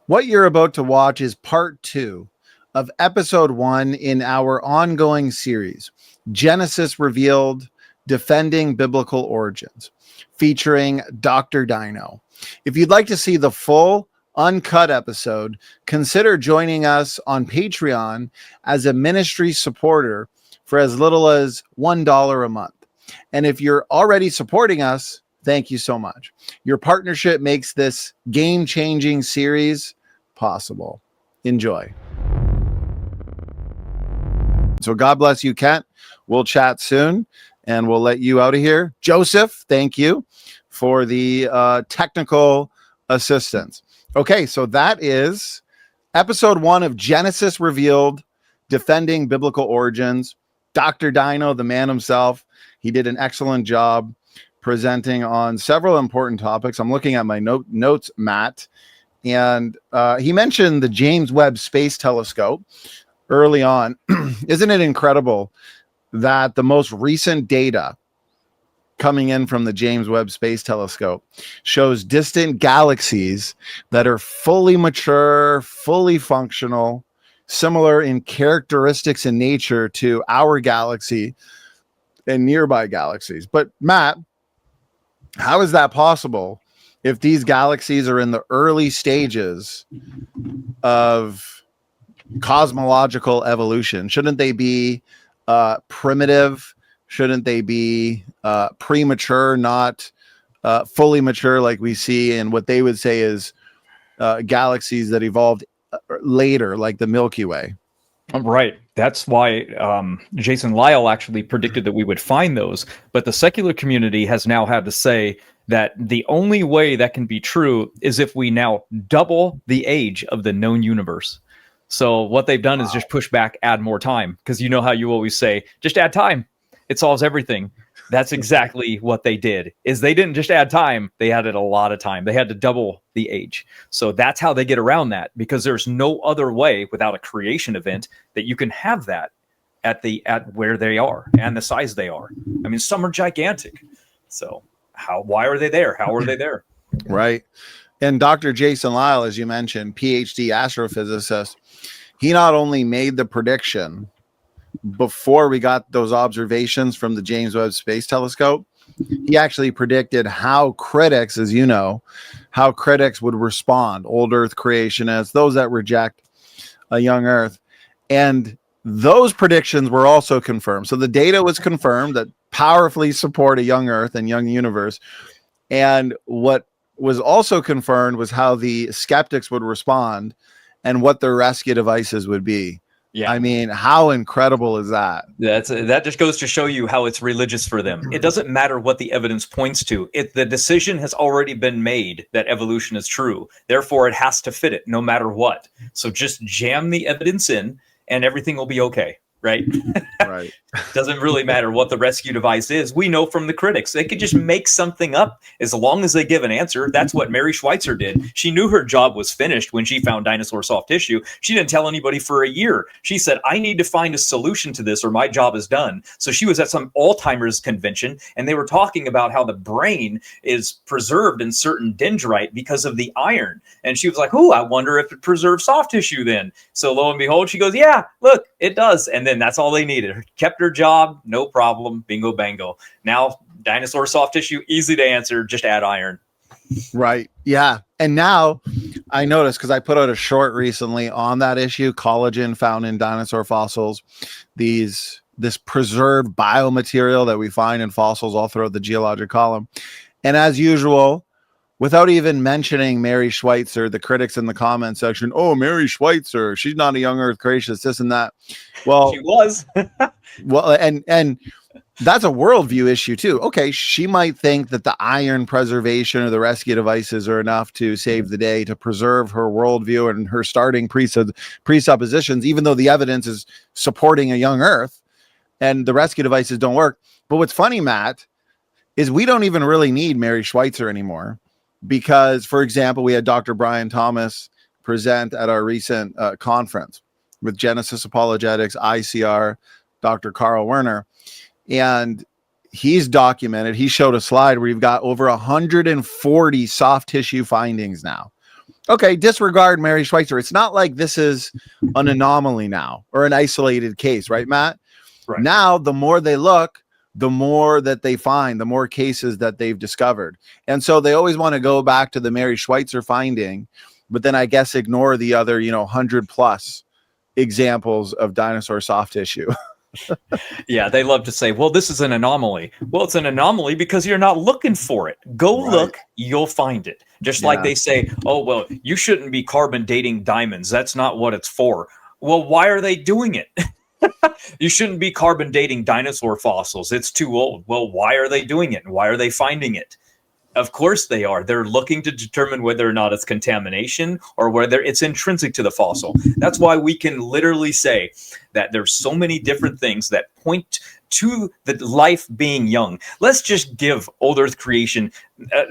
What you're about to watch is part 2 of episode 1 in our ongoing series, Genesis Revealed, Defending Biblical Origins, featuring Dr. Dino. If you'd like to see the full, uncut episode, consider joining us on Patreon as a ministry supporter for as little as $1 a month. And if you're already supporting us, thank you so much. Your partnership makes this game-changing series possible. Enjoy. So God bless you, Kent. We'll chat soon, and we'll let you out of here. Joseph, thank you for the technical assistance. Okay, so that is episode 1 of Genesis Revealed, Defending Biblical Origins. Dr. Dino, the man himself, he did an excellent job presenting on several important topics. I'm looking at my notes, Matt, and he mentioned the James Webb Space Telescope early on. Isn't it incredible that the most recent data coming in from the James Webb Space Telescope shows distant galaxies that are fully mature, fully functional, similar in characteristics and nature to our galaxy and nearby galaxies. But Matt, how is that possible if these galaxies are in the early stages of cosmological evolution? Shouldn't they be primitive? Shouldn't they be premature, not fully mature like we see in what they would say is galaxies that evolved later, like the Milky Way? Right. That's why Jason Lyle actually predicted that we would find those. But the secular community has now had to say that the only way that can be true is if we now double the age of the known universe. So what they've done is just push back, add more time. Because you know how you always say, just add time. It solves everything. That's exactly what they did. Is they didn't just add time, they added a lot of time. They had to double the age. So that's how they get around that, because there's no other way without a creation event that you can have that at where they are and the size they are. I mean, some are gigantic. So why are they there? How are they there? Right. And Dr. Jason Lyle, as you mentioned, PhD astrophysicist, he not only made the prediction before we got those observations from the James Webb Space Telescope, he actually predicted how critics, as you know, how critics would respond, old Earth creationists, those that reject a young Earth. And those predictions were also confirmed. So the data was confirmed that powerfully support a young Earth and young universe. And what was also confirmed was how the skeptics would respond and what their rescue devices would be. Yeah. I mean, how incredible is that? That just goes to show you how it's religious for them. It doesn't matter what the evidence points to. The decision has already been made that evolution is true. Therefore, it has to fit it no matter what. So just jam the evidence in and everything will be okay. Right? Right. Doesn't really matter what the rescue device is. We know from the critics, they could just make something up as long as they give an answer. That's what Mary Schweitzer did. She knew her job was finished when she found dinosaur soft tissue. She didn't tell anybody for a year. She said, I need to find a solution to this or my job is done. So she was at some Alzheimer's convention and they were talking about how the brain is preserved in certain dendrite because of the iron. And she was like, I wonder if it preserves soft tissue then. So lo and behold, she goes, yeah, look, it does. And then that's all they needed. Kept her job, no problem, bingo bango. Now, dinosaur soft tissue, easy to answer, just add iron. Right, yeah. And now, I noticed, because I put out a short recently on that issue, collagen found in dinosaur fossils, this preserved biomaterial that we find in fossils all throughout the geologic column. And as usual, without even mentioning Mary Schweitzer, the critics in the comment section, Mary Schweitzer, she's not a young Earth creationist, this and that. Well, she was. Well, and that's a worldview issue too. Okay, she might think that the iron preservation or the rescue devices are enough to save the day, to preserve her worldview and her starting presuppositions, even though the evidence is supporting a young Earth and the rescue devices don't work. But what's funny, Matt, is we don't even really need Mary Schweitzer anymore. Because, for example, we had Dr. Brian Thomas present at our recent conference with Genesis Apologetics, ICR, Dr. Carl Werner. And he's documented, he showed a slide where you've got over 140 soft tissue findings now. Okay, disregard Mary Schweitzer. It's not like this is an anomaly now or an isolated case, right, Matt? Right. Now, the more they look, the more that they find, the more cases that they've discovered. And so they always want to go back to the Mary Schweitzer finding, but then I guess ignore the other, 100 plus examples of dinosaur soft tissue. Yeah, they love to say, well, this is an anomaly. Well, it's an anomaly because you're not looking for it. Go Right. look, you'll find it. Just like Yeah. they say, oh, well, you shouldn't be carbon dating diamonds. That's not what it's for. Well, why are they doing it? You shouldn't be carbon dating dinosaur fossils. It's too old. Well, why are they doing it? And why are they finding it? Of course they are. They're looking to determine whether or not it's contamination or whether it's intrinsic to the fossil. That's why we can literally say that there's so many different things that point to the life being young. Let's just give old Earth creation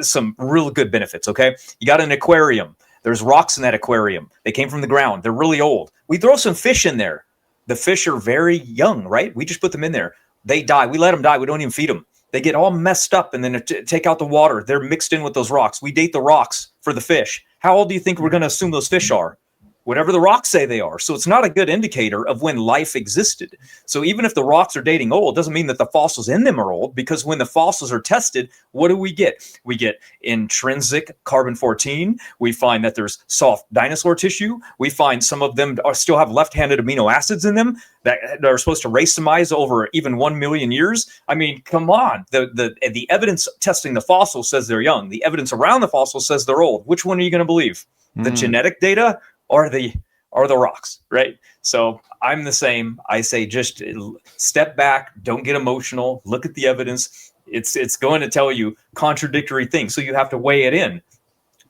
some real good benefits, okay? You got an aquarium. There's rocks in that aquarium. They came from the ground. They're really old. We throw some fish in there. The fish are very young, right? We just put them in there. They die. We let them die. We don't even feed them. They get all messed up and then take out the water. They're mixed in with those rocks. We date the rocks for the fish. How old do you think we're going to assume those fish are? Whatever the rocks say they are. So it's not a good indicator of when life existed. So even if the rocks are dating old, doesn't mean that the fossils in them are old, because when the fossils are tested, what do we get? We get intrinsic carbon-14. We find that there's soft dinosaur tissue. We find some of them still have left-handed amino acids in them that are supposed to racemize over even 1 million years. I mean, come on. The evidence testing the fossils says they're young. The evidence around the fossils says they're old. Which one are you going to believe? The genetic data or the rocks, right? So I'm the same. I say just step back, don't get emotional, look at the evidence. It's going to tell you contradictory things. So you have to weigh it in.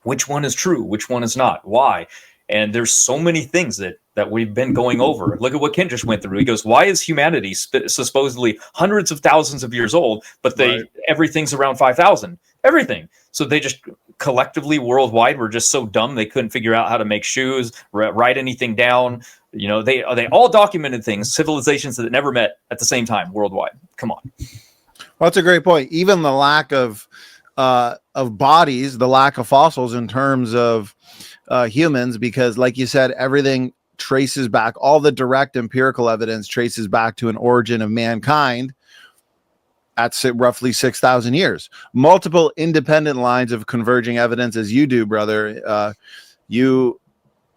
Which one is true? Which one is not? Why? And there's so many things that we've been going over. Look at what Kent just went through. He goes, why is humanity supposedly hundreds of thousands of years old, but everything's around 5,000? Everything. So they just collectively worldwide were just so dumb they couldn't figure out how to make shoes, write anything down. They all documented things, civilizations that never met at the same time worldwide. Come on. Well, that's a great point. Even the lack of bodies, the lack of fossils in terms of humans, because like you said, everything traces back, all the direct empirical evidence traces back to an origin of mankind at roughly 6,000 years. Multiple independent lines of converging evidence, as you do, brother. You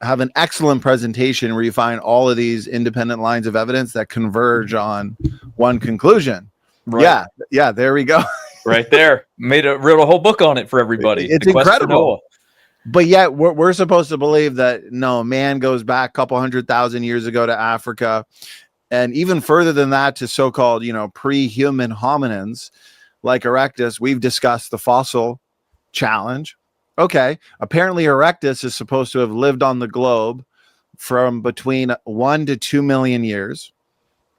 have an excellent presentation where you find all of these independent lines of evidence that converge on one conclusion. Right. Yeah, there we go. Right there. Wrote a whole book on it for everybody. It's incredible. But yet we're supposed to believe that no, man goes back a couple 100,000 years ago to Africa, and even further than that to so-called, pre-human hominins like Erectus. We've discussed the fossil challenge. Okay, apparently Erectus is supposed to have lived on the globe from between 1 to 2 million years.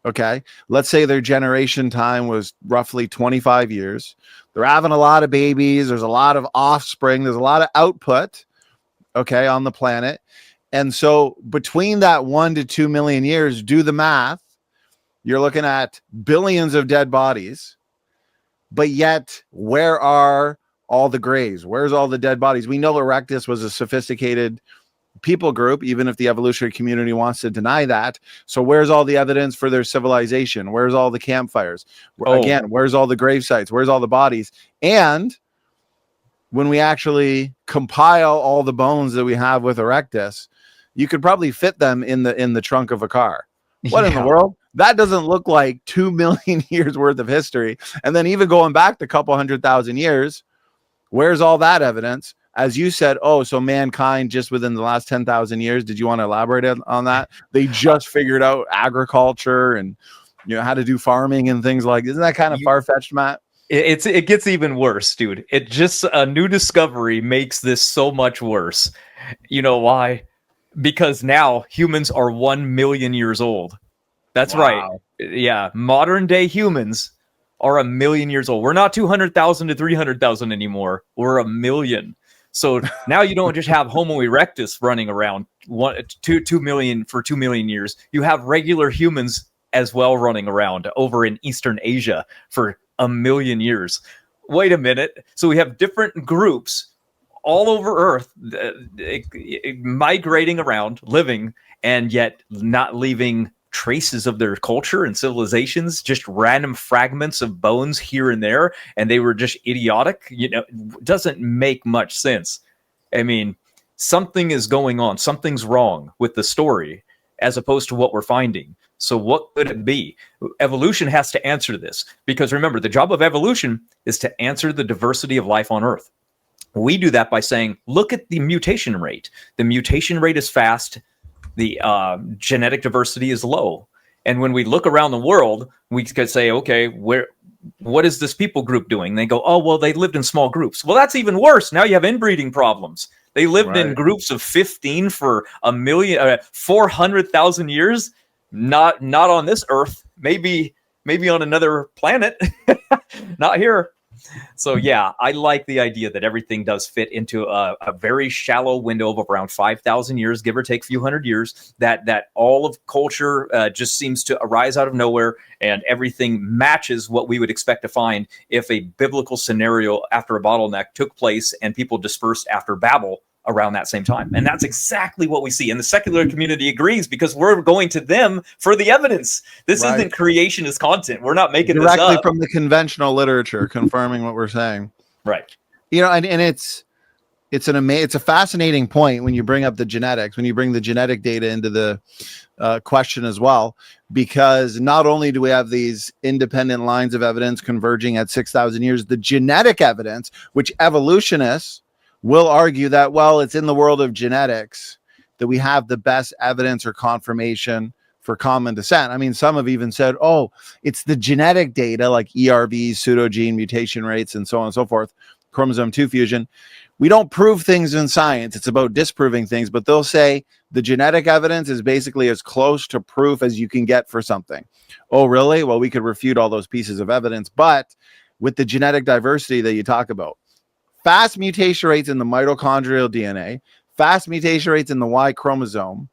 Okay, let's say their generation time was roughly 25 years. They're having a lot of babies. There's a lot of offspring. There's a lot of output, okay, on the planet. And so between that 1 to 2 million years, do the math. You're looking at billions of dead bodies. But yet, where are all the graves? Where's all the dead bodies? We know Erectus was a sophisticated people group, even if the evolutionary community wants to deny that. So where's all the evidence for their civilization? Where's all the campfires? Again, where's all the grave sites? Where's all the bodies? And when we actually compile all the bones that we have with Erectus, you could probably fit them in the trunk of a car. What in the world? That doesn't look like 2 million years worth of history. And then even going back to a couple 100,000 years, where's all that evidence? As you said, so mankind just within the last 10,000 years, did you want to elaborate on that? They just figured out agriculture and how to do farming and things like, isn't that kind of far-fetched, Matt? It gets even worse, dude. It just, a new discovery makes this so much worse. You know why? Because now humans are 1 million years old. That's right. Yeah. Modern day humans are 1 million years old. We're not 200,000 to 300,000 anymore. We're 1 million. So now you don't just have Homo erectus running around 2 million for 2 million years. You have regular humans as well running around over in Eastern Asia for 1 million years. Wait a minute. So we have different groups all over Earth, migrating around, living, and yet not leaving traces of their culture and civilizations, just random fragments of bones here and there, and they were just idiotic. Doesn't make much sense. I mean, something is going on, something's wrong with the story as opposed to what we're finding. So what could it be? Evolution has to answer this, because remember, the job of evolution is to answer the diversity of life on Earth. We do that by saying, look at the mutation rate. The mutation rate is fast. The genetic diversity is low. And when we look around the world, we could say, okay, what is this people group doing? They go, oh, well, they lived in small groups. Well, that's even worse. Now you have inbreeding problems. They lived in groups of 15 for 400,000 years. Not on this Earth. Maybe on another planet. Not here. So yeah, I like the idea that everything does fit into a very shallow window of around 5,000 years, give or take a few hundred years, that all of culture just seems to arise out of nowhere, and everything matches what we would expect to find if a biblical scenario after a bottleneck took place and people dispersed after Babel around that same time. And that's exactly what we see. And the secular community agrees, because we're going to them for the evidence. This isn't creationist content. We're not making directly this up. From the conventional literature confirming what we're saying. Right. And it's a fascinating point when you bring up the genetics, when you bring the genetic data into the question as well, because not only do we have these independent lines of evidence converging at 6,000 years, the genetic evidence, which evolutionists will argue that, well, it's in the world of genetics that we have the best evidence or confirmation for common descent. I mean, some have even said, oh, it's the genetic data like ERVs, pseudogene mutation rates, and so on and so forth, chromosome 2 fusion. We don't prove things in science. It's about disproving things, but they'll say the genetic evidence is basically as close to proof as you can get for something. Oh, really? Well, we could refute all those pieces of evidence, but with the genetic diversity that you talk about, fast mutation rates in the mitochondrial DNA, fast mutation rates in the Y chromosome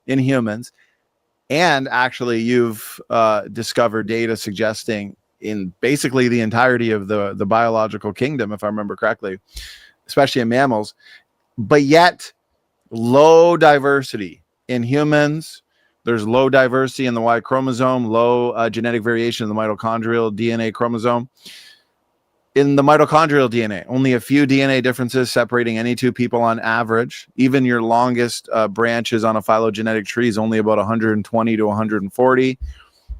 in humans, and actually you've discovered data suggesting in basically the entirety of the biological kingdom, if I remember correctly, especially in mammals, but yet low diversity in humans. There's low diversity in the Y chromosome, low genetic variation in the mitochondrial DNA chromosome. In the mitochondrial DNA, only a few DNA differences separating any two people on average. Even your longest branches on a phylogenetic tree is only about 120 to 140.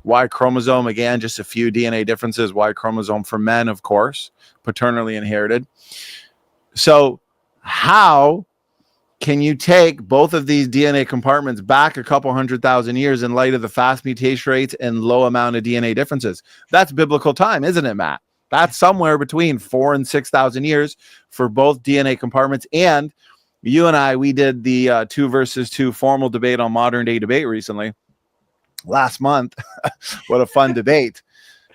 Y chromosome, again, just a few DNA differences. Y chromosome for men, of course, paternally inherited. So how can you take both of these DNA compartments back a couple 100,000 years in light of the fast mutation rates and low amount of DNA differences? That's biblical time, isn't it, Matt? That's somewhere between 4,000 and 6,000 years for both DNA compartments. And you and I, we did the 2 versus 2 formal debate on Modern Day Debate recently, last month. What a fun debate.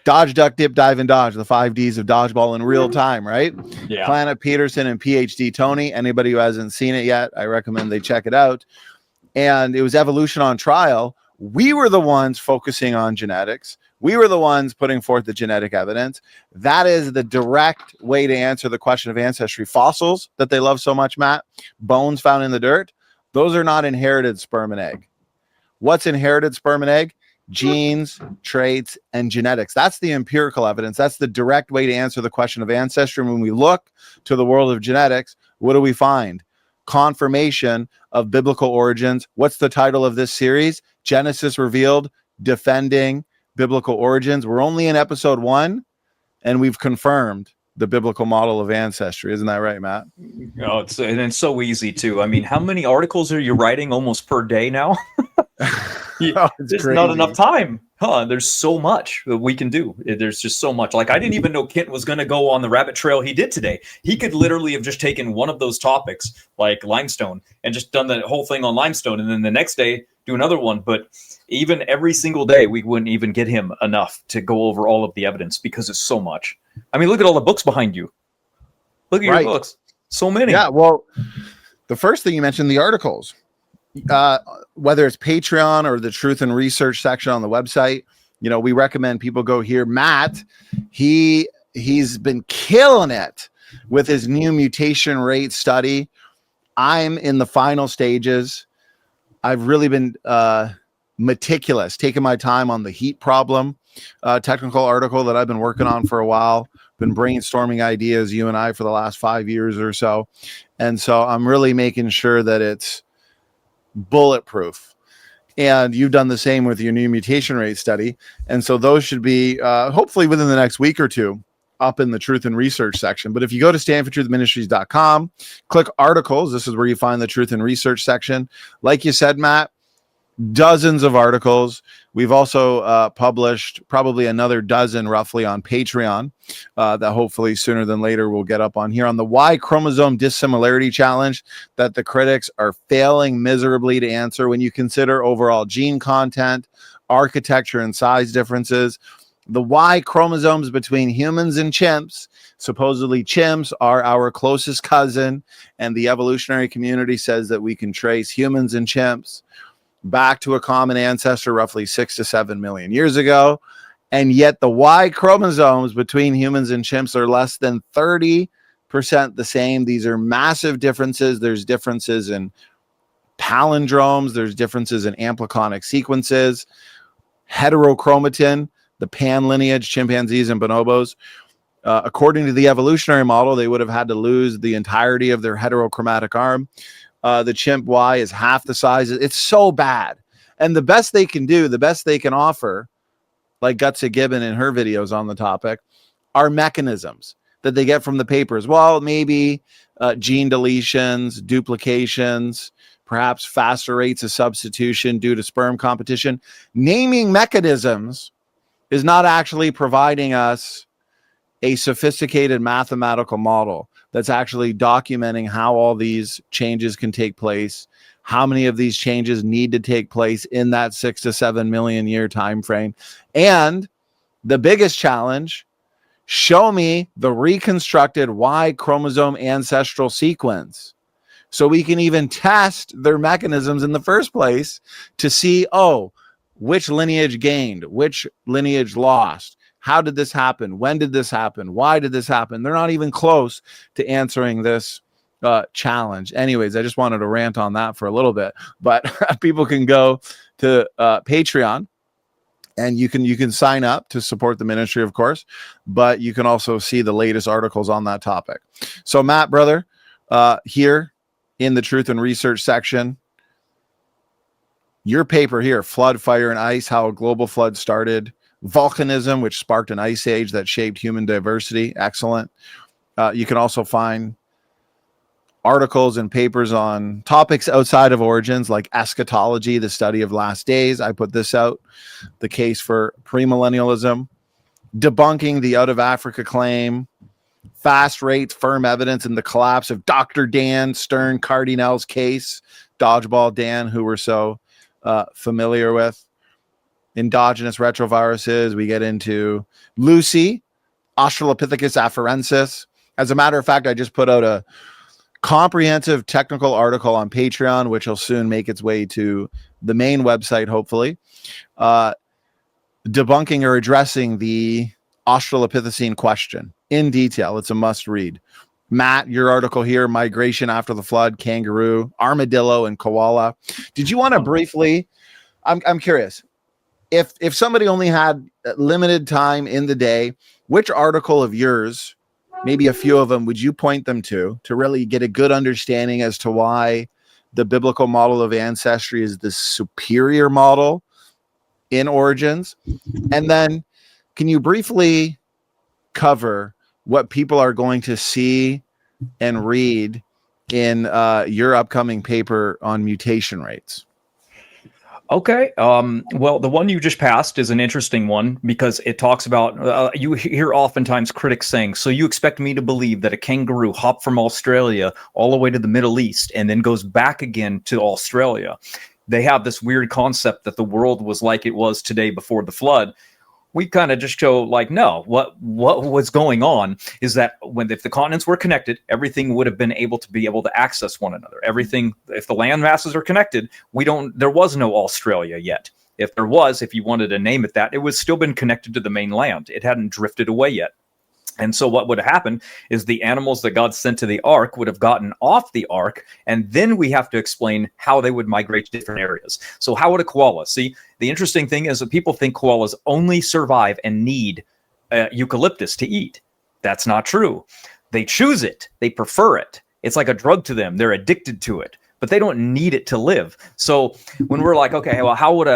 Dodge, duck, dip, dive, and dodge, the 5 Ds of dodgeball in real time, right? Yeah. Planet Peterson and PhD Tony. Anybody who hasn't seen it yet, I recommend they check it out. And it was evolution on trial. We were the ones focusing on genetics. We were the ones putting forth the genetic evidence. That is the direct way to answer the question of ancestry. Fossils that they love so much, Matt, bones found in the dirt, those are not inherited sperm and egg. What's inherited sperm and egg? Genes, traits, and genetics. That's the empirical evidence. That's the direct way to answer the question of ancestry. When we look to the world of genetics, what do we find? Confirmation of biblical origins. What's the title of this series? Genesis Revealed, Defending Biblical Origins. We're only in episode 1, and we've confirmed the biblical model of ancestry. Isn't that right, Matt? Oh, it's so easy too. I mean, how many articles are you writing almost per day now? There's crazy. Not enough time. There's so much that we can do. There's just so much. Like, I didn't even know Kent was going to go on the rabbit trail he did today. He could literally have just taken one of those topics, like limestone, and just done the whole thing on limestone, and then the next day do another one. But even every single day, we wouldn't even get him enough to go over all of the evidence, because it's so much. I mean, look at all the books behind you. Look at your books. So many. Yeah, well, the first thing you mentioned, the articles. Whether it's Patreon or the Truth and Research section on the website, we recommend people go here. Matt, he's been killing it with his new mutation rate study. I'm in the final stages. I've really been meticulous, taking my time on the heat problem technical article that I've been working on for a while. Been brainstorming ideas, you and I, for the last 5 years or so. And so I'm really making sure that it's bulletproof. And you've done the same with your new mutation rate study. And so those should be hopefully within the next week or two up in the truth and research section. But if you go to standfortruthministries.com, click articles, this is where you find the truth and research section. Like you said, Matt, dozens of articles. We've also published probably another dozen roughly on Patreon that hopefully sooner than later we'll get up on here on the Y chromosome dissimilarity challenge that the critics are failing miserably to answer when you consider overall gene content, architecture, and size differences. The Y chromosomes between humans and chimps, supposedly chimps are our closest cousin, and the evolutionary community says that we can trace humans and chimps back to a common ancestor roughly 6 to 7 million years ago. And yet the Y chromosomes between humans and chimps are less than 30% the same. These are massive differences. There's differences in palindromes. There's differences in ampliconic sequences. Heterochromatin, the pan lineage, chimpanzees and bonobos. According to the evolutionary model, they would have had to lose the entirety of their heterochromatic arm. The chimp Y is half the size. It's so bad. And the best they can do, the best they can offer, like Gutsa Gibbon in her videos on the topic, are mechanisms that they get from the papers. Well, maybe gene deletions, duplications, perhaps faster rates of substitution due to sperm competition. Naming mechanisms is not actually providing us a sophisticated mathematical model that's actually documenting how all these changes can take place, how many of these changes need to take place in that 6 to 7 million year time frame. And the biggest challenge, show me the reconstructed Y chromosome ancestral sequence so we can even test their mechanisms in the first place to see, oh, which lineage gained, which lineage lost. How did this happen? When did this happen? Why did this happen? They're not even close to answering this challenge. Anyways, I just wanted to rant on that for a little bit, but people can go to Patreon and you can sign up to support the ministry, of course, but you can also see the latest articles on that topic. So Matt, brother, here in the truth and research section, your paper here, Flood, Fire, and Ice, How a Global Flood Started, Volcanism, which sparked an ice age that shaped human diversity. Excellent. You can also find articles and papers on topics outside of origins, like eschatology, the study of last days. I put this out, the case for premillennialism, debunking the out of Africa claim, fast rates, firm evidence, and the collapse of Dr. Dan Stern Cardinal's case, Dodgeball Dan, who we're so familiar with. Endogenous retroviruses. We get into Lucy, Australopithecus afarensis. As a matter of fact, I just put out a comprehensive technical article on Patreon, which will soon make its way to the main website, hopefully, debunking or addressing the Australopithecine question in detail. It's a must read. Matt, your article here, Migration After the Flood, Kangaroo, Armadillo, and Koala. Did you want to briefly, I'm curious, if somebody only had limited time in the day, which article of yours, maybe a few of them, would you point them to really get a good understanding as to why the biblical model of ancestry is the superior model in origins? And then can you briefly cover what people are going to see and read in your upcoming paper on mutation rates? Okay. Well, the one you just passed is an interesting one because it talks about, you hear oftentimes critics saying, so you expect me to believe that a kangaroo hopped from Australia all the way to the Middle East and then goes back again to Australia. They have this weird concept that the world was like it was today before the flood. We kind of just show like, no, what was going on is that if the continents were connected, everything would have been able to access one another. Everything, if the land masses are connected, there was no Australia yet. If there was, if you wanted to name it that, it was still been connected to the mainland. It hadn't drifted away yet. And so what would happen is the animals that God sent to the ark would have gotten off the ark, and then we have to explain how they would migrate to different areas. So how would a koala? See, the interesting thing is that people think koalas only survive and need eucalyptus to eat. That's not true. They choose it. They prefer it. It's like a drug to them. They're addicted to it, but they don't need it to live. So when we're like, okay, well, how would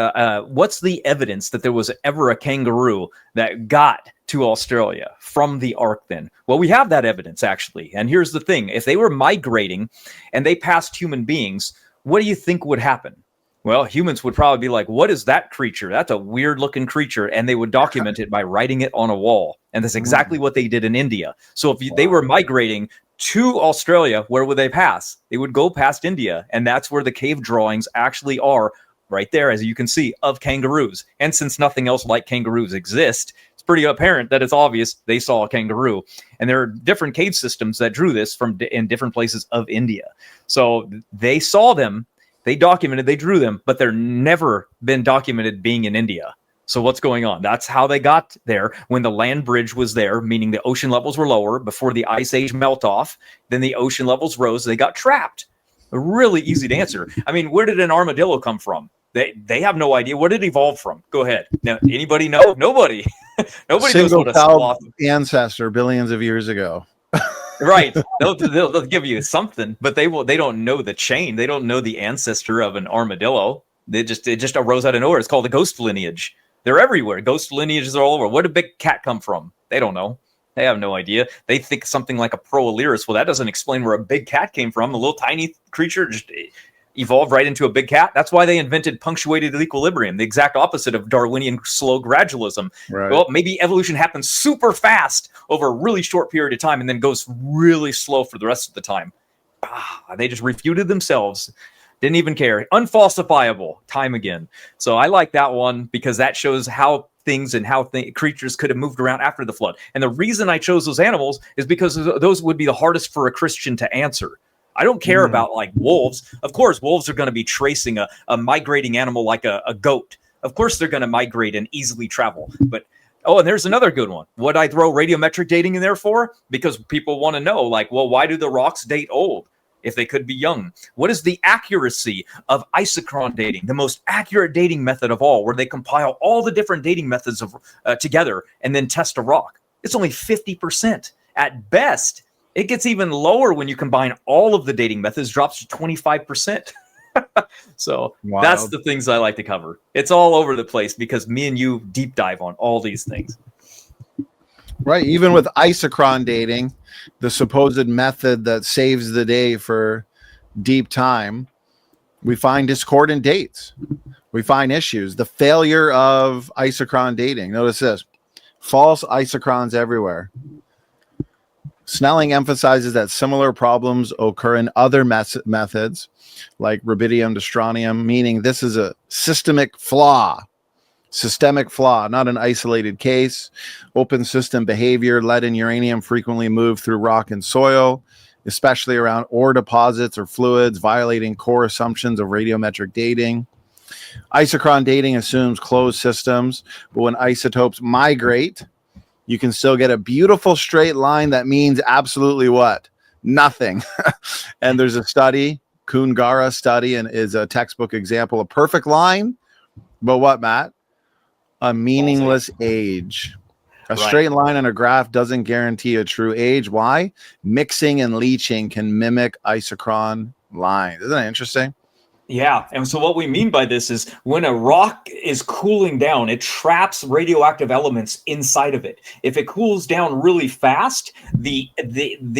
what's the evidence that there was ever a kangaroo that got to Australia from the ark then? Well, we have that evidence, actually. And here's the thing. If they were migrating and they passed human beings, what do you think would happen? Well, humans would probably be like, what is that creature? That's a weird looking creature. And they would document it by writing it on a wall. And that's exactly what they did in India. So if they were migrating to Australia, where would they pass? They would go past India. And that's where the cave drawings actually are, right there, as you can see, of kangaroos. And since nothing else like kangaroos exist, it's pretty apparent that it's obvious they saw a kangaroo. And there are different cave systems that drew this from in different places of India. So they saw them, they documented, they drew them, but they're never been documented being in India. So what's going on? That's how they got there when the land bridge was there, meaning the ocean levels were lower before the ice age melt off. Then the ocean levels rose. They got trapped. Really easy to answer. I mean, where did an armadillo come from? They have no idea. Where did it evolve from? Go ahead. Now, anybody know? Nobody. Nobody knows what a sloth ancestor billions of years ago. Right. They'll give you something, but they don't know the chain. They don't know the ancestor of an armadillo. It just arose out of nowhere. It's called the ghost lineage. They're everywhere. Ghost lineages are all over. Where did big cat come from? They don't know. They have no idea. They think something like a Proalirus. Well, that doesn't explain where a big cat came from. A little tiny creature just evolved right into a big cat. That's why they invented punctuated equilibrium, the exact opposite of Darwinian slow gradualism. Right. Well, maybe evolution happens super fast over a really short period of time and then goes really slow for the rest of the time. They just refuted themselves. Didn't even care. Unfalsifiable. Time again. So I like that one because that shows how things and how creatures could have moved around after the flood. And the reason I chose those animals is because those would be the hardest for a Christian to answer. I don't care about like wolves. Of course, wolves are going to be tracing a migrating animal like a goat. Of course, they're going to migrate and easily travel. But and there's another good one. What I throw radiometric dating in there for? Because people want to know, like, well, why do the rocks date old if they could be young? What is the accuracy of isochron dating, the most accurate dating method of all, where they compile all the different dating methods of together and then test a rock? It's only 50%. At best, it gets even lower when you combine all of the dating methods, drops to 25%. So Wild. That's the things I like to cover. It's all over the place because me and you deep dive on all these things. Right. Even with isochron dating, the supposed method that saves the day for deep time, we find discordant dates. We find issues. The failure of isochron dating. Notice this. False isochrons everywhere. Snelling emphasizes that similar problems occur in other methods like rubidium, dystonium, meaning this is a systemic flaw, not an isolated case. Open system behavior, lead and uranium frequently move through rock and soil, especially around ore deposits or fluids, violating core assumptions of radiometric dating. Isochron dating assumes closed systems, but when isotopes migrate, you can still get a beautiful straight line that means absolutely what? Nothing. And there's a study, Kungara study, and is a textbook example, a perfect line, but what, Matt? A meaningless age. A straight line on a graph doesn't guarantee a true age. Why? Mixing and leaching can mimic isochron lines. Isn't that interesting? Yeah. And so what we mean by this is when a rock is cooling down, it traps radioactive elements inside of it. If it cools down really fast, the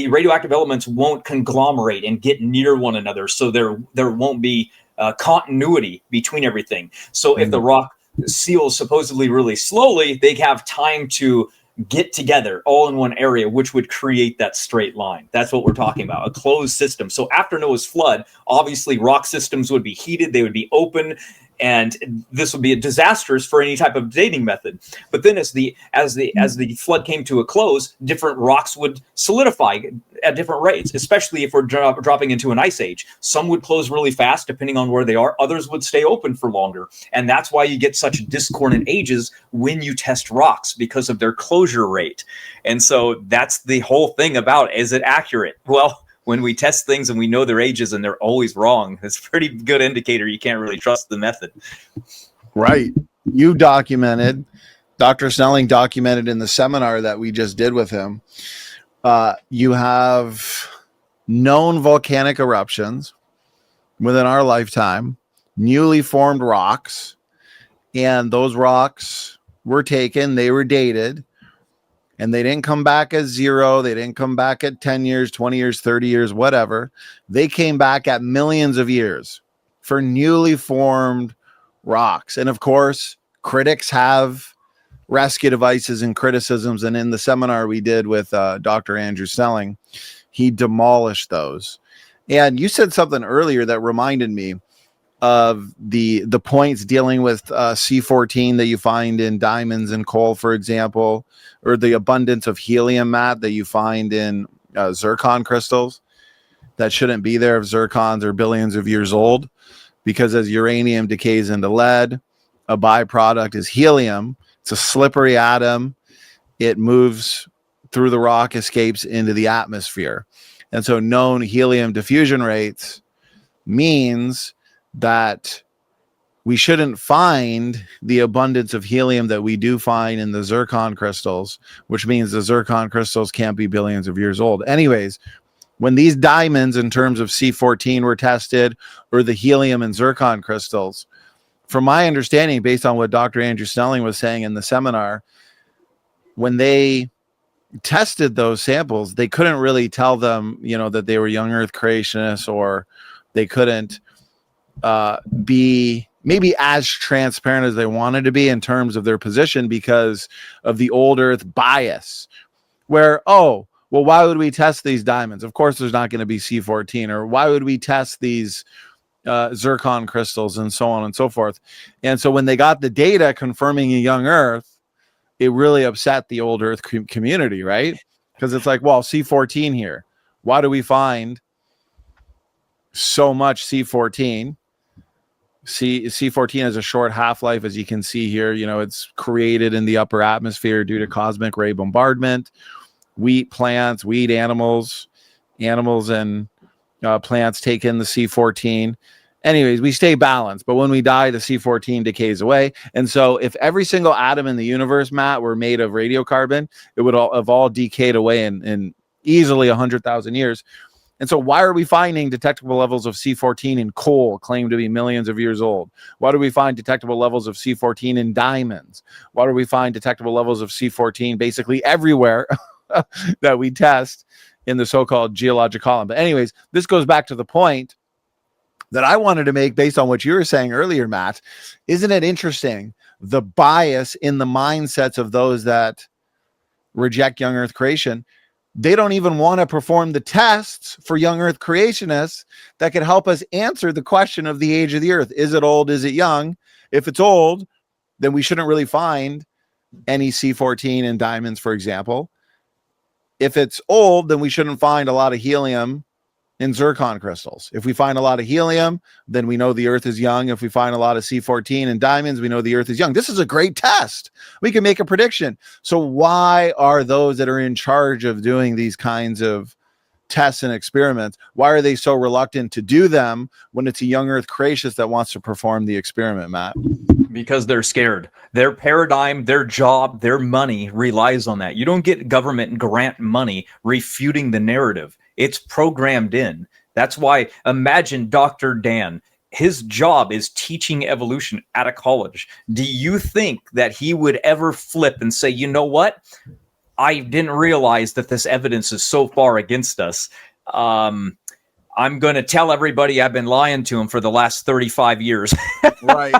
radioactive elements won't conglomerate and get near one another. So there won't be continuity between everything. So if the rock seals supposedly really slowly, they have time to get together all in one area, which would create that straight line. That's what we're talking about, a closed system. So after Noah's flood, obviously rock systems would be heated, they would be open, and this would be disastrous for any type of dating method. But then as the flood came to a close, different rocks would solidify at different rates, especially if we're dropping into an ice age. Some would close really fast depending on where they are, others would stay open for longer, and that's why you get such discordant ages when you test rocks, because of their closure rate. And so that's the whole thing about, is it accurate? Well, when we test things and we know their ages and they're always wrong, it's a pretty good indicator you can't really trust the method. Right. You documented, Dr. Snelling documented in the seminar that we just did with him, you have known volcanic eruptions within our lifetime, newly formed rocks, and those rocks were taken, they were dated, and they didn't come back as 0. They didn't come back at 10 years, 20 years, 30 years, whatever. They came back at millions of years for newly formed rocks. And of course, critics have rescue devices and criticisms. And in the seminar we did with Dr. Andrew Snelling, he demolished those. And you said something earlier that reminded me of the points dealing with C14 that you find in diamonds and coal, for example, or the abundance of helium, Matt, that you find in zircon crystals that shouldn't be there if zircons are billions of years old, because as uranium decays into lead, a byproduct is helium. It's a slippery atom. It moves through the rock, escapes into the atmosphere. And so known helium diffusion rates means that we shouldn't find the abundance of helium that we do find in the zircon crystals, which means the zircon crystals can't be billions of years old. Anyways, when these diamonds in terms of C14 were tested, or the helium and zircon crystals, from my understanding, based on what Dr. Andrew Snelling was saying in the seminar, when they tested those samples, they couldn't really tell them, that they were young Earth creationists, or they couldn't be maybe as transparent as they wanted to be in terms of their position, because of the old Earth bias, where, well, why would we test these diamonds? Of course, there's not going to be C14. Or why would we test these zircon crystals, and so on and so forth. And so when they got the data confirming a young Earth, it really upset the old Earth community, right? Because it's like, well, C14 here. Why do we find so much C14? C14 has a short half-life, as you can see here. It's created in the upper atmosphere due to cosmic ray bombardment. Wheat plants, wheat animals and plants take in the C14. Anyways, we stay balanced, but when we die, the C14 decays away. And so if every single atom in the universe, Matt, were made of radiocarbon, it would have all decayed away in easily 100,000 years. And so why are we finding detectable levels of C14 in coal, claimed to be millions of years old? Why do we find detectable levels of C14 in diamonds? Why do we find detectable levels of C14 basically everywhere that we test in the so-called geologic column? But anyways, this goes back to the point that I wanted to make based on what you were saying earlier, Matt. Isn't it interesting, the bias in the mindsets of those that reject young Earth creation? They don't even want to perform the tests for young Earth creationists that could help us answer the question of the age of the Earth. Is it old? Is it young? If it's old, then we shouldn't really find any C14 in diamonds, for example. If it's old, then we shouldn't find a lot of helium in zircon crystals. If we find a lot of helium, then we know the Earth is young. If we find a lot of C14 in diamonds, we know the Earth is young. This is a great test. We can make a prediction. So why are those that are in charge of doing these kinds of tests and experiments, why are they so reluctant to do them when it's a young Earth creationist that wants to perform the experiment, Matt? Because they're scared. Their paradigm, their job, their money relies on that. You don't get government grant money refuting the narrative. It's programmed in. That's why, imagine Dr. Dan. His job is teaching evolution at a college. Do you think that he would ever flip and say, you know what? I didn't realize that this evidence is so far against us. I'm going to tell everybody I've been lying to him for the last 35 years. Right.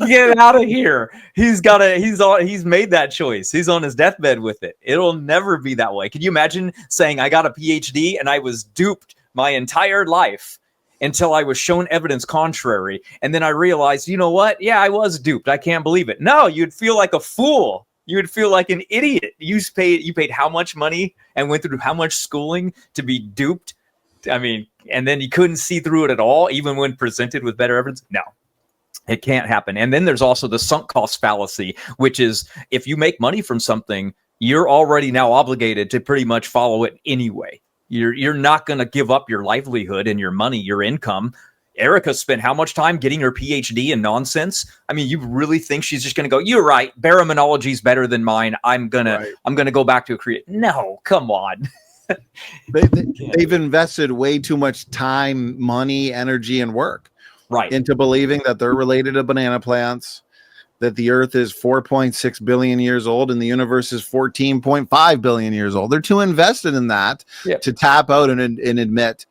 Get out of here. He's made that choice. He's on his deathbed with it. It'll never be that way. Can you imagine saying I got a PhD and I was duped my entire life, until I was shown evidence contrary. And then I realized, you know what? Yeah, I was duped. I can't believe it. No, you'd feel like a fool. You would feel like an idiot. You paid how much money and went through how much schooling to be duped? I mean, and then you couldn't see through it at all, even when presented with better evidence? No. It can't happen. And then there's also the sunk cost fallacy, which is if you make money from something, you're already now obligated to pretty much follow it anyway. You're not going to give up your livelihood and your money, your income. Erica spent how much time getting her PhD in nonsense? I mean, you really think she's just going to go, you're right, baraminology is better than mine. I'm going to go back to a create. No, come on. They've invested way too much time, money, energy, and work into believing that they're related to banana plants, that the earth is 4.6 billion years old and the universe is 14.5 billion years old. They're too invested in that to tap out and admit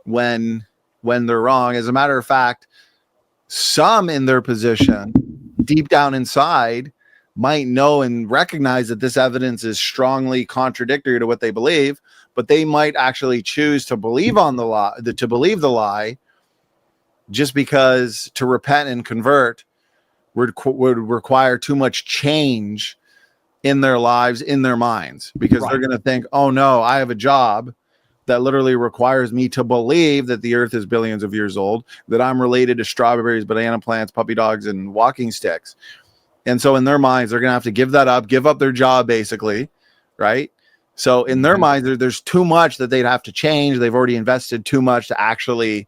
when they're wrong. As a matter of fact, some in their position deep down inside might know and recognize that this evidence is strongly contradictory to what they believe, but they might actually choose to believe on the lie, to believe the lie, just because to repent and convert would require too much change in their lives, in their minds, because they're going to think, oh no, I have a job that literally requires me to believe that the earth is billions of years old, that I'm related to strawberries, banana plants, puppy dogs, and walking sticks. And so in their minds, they're going to have to give that up, give up their job, basically, right? So in their minds, there's too much that they'd have to change. They've already invested too much to actually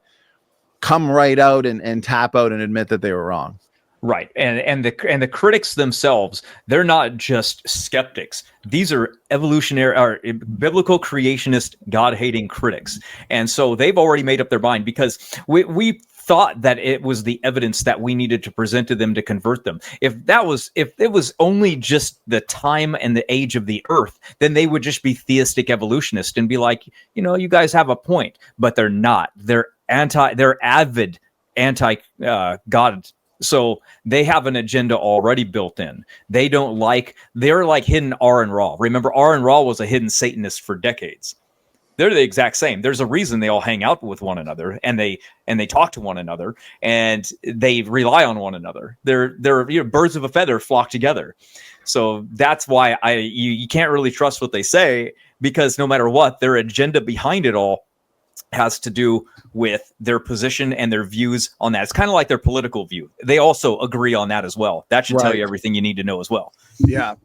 come right out and tap out and admit that they were wrong. Right. And the critics themselves, they're not just skeptics. These are evolutionary or biblical creationist, God-hating critics. And so they've already made up their mind, because we thought that it was the evidence that we needed to present to them to convert them. If it was only just the time and the age of the earth, then they would just be theistic evolutionists and be like, you guys have a point, but they're not. They're avid anti God. So they have an agenda already built in. They're like hidden R and Raw. Remember, R and Raw was a hidden Satanist for decades. They're the exact same. There's a reason they all hang out with one another, and they talk to one another, and they rely on one another. They're birds of a feather flock together. So that's why you can't really trust what they say, because no matter what, their agenda behind it all has to do with their position and their views on that. It's kind of like their political view. They also agree on that as well. That should tell you everything you need to know as well. Yeah.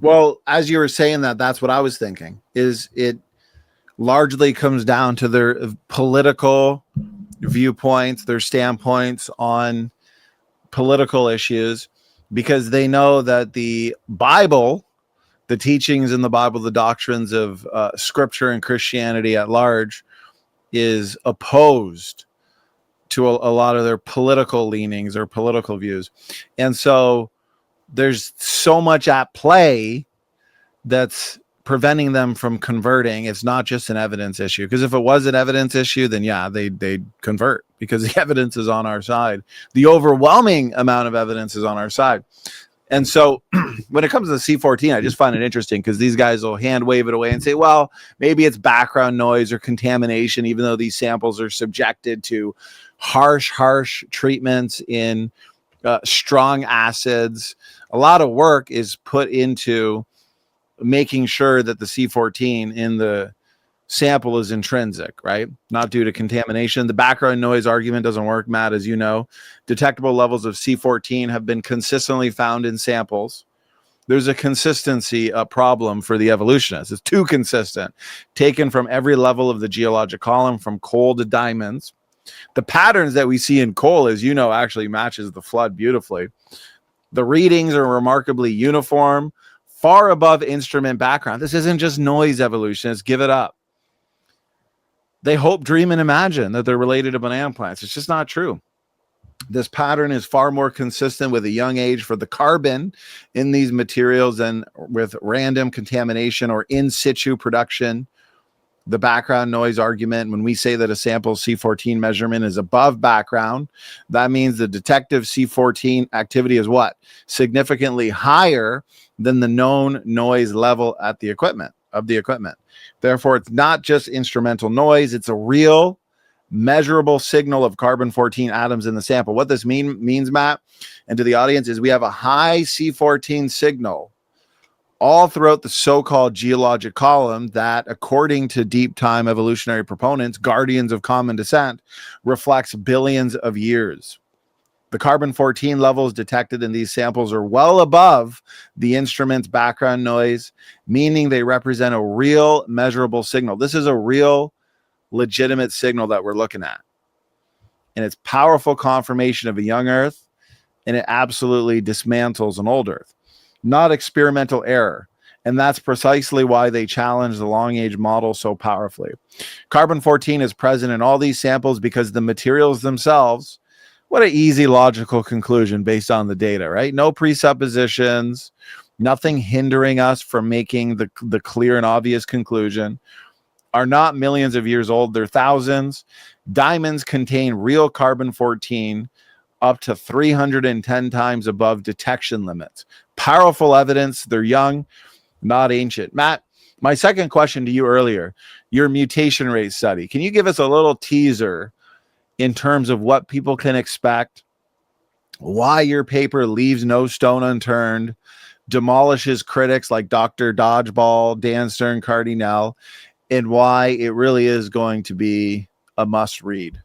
Well, as you were saying that's what I was thinking, is it largely comes down to their political viewpoints, their standpoints on political issues, because they know that the Bible, the teachings in the Bible, the doctrines of Scripture and Christianity at large, is opposed to a lot of their political leanings or political views. And so there's so much at play that's preventing them from converting. It's not just an evidence issue, because if it was an evidence issue, then they'd convert, because the evidence is on our side. The overwhelming amount of evidence is on our side. And so when it comes to the C14, I just find it interesting, because these guys will hand wave it away and say, well, maybe it's background noise or contamination, even though these samples are subjected to harsh treatments in strong acids. A lot of work is put into making sure that the C14 in the sample is intrinsic, right? Not due to contamination. The background noise argument doesn't work, Matt, as you know. Detectable levels of C14 have been consistently found in samples. There's a consistency problem for the evolutionists. It's too consistent. Taken from every level of the geologic column, from coal to diamonds. The patterns that we see in coal, as you know, actually matches the flood beautifully. The readings are remarkably uniform, far above instrument background. This isn't just noise, evolutionists. Give it up. They hope, dream, and imagine that they're related to banana plants. It's just not true. This pattern is far more consistent with a young age for the carbon in these materials than with random contamination or in situ production. The background noise argument, when we say that a sample C14 measurement is above background, that means the detective C14 activity is what? Significantly higher than the known noise level at the equipment. Therefore, it's not just instrumental noise. It's a real measurable signal of carbon-14 atoms in the sample. What this means, Matt, and to the audience, is we have a high C14 signal all throughout the so-called geologic column that, according to deep time evolutionary proponents, guardians of common descent, reflects billions of years. The carbon-14 levels detected in these samples are well above the instrument's background noise, meaning they represent a real measurable signal. This is a real legitimate signal that we're looking at. And it's powerful confirmation of a young Earth, and it absolutely dismantles an old Earth. Not experimental error. And that's precisely why they challenge the long-age model so powerfully. Carbon-14 is present in all these samples because the materials themselves, what an easy logical conclusion based on the data, right? No presuppositions, nothing hindering us from making the clear and obvious conclusion, are not millions of years old, they're thousands. Diamonds contain real carbon-14 up to 310 times above detection limits. Powerful evidence, they're young, not ancient. Matt, my second question to you earlier, your mutation rate study. Can you give us a little teaser in terms of what people can expect, why your paper leaves no stone unturned, demolishes critics like Dr. Dodgeball, Dan Stern, Cardinal, and why it really is going to be a must read?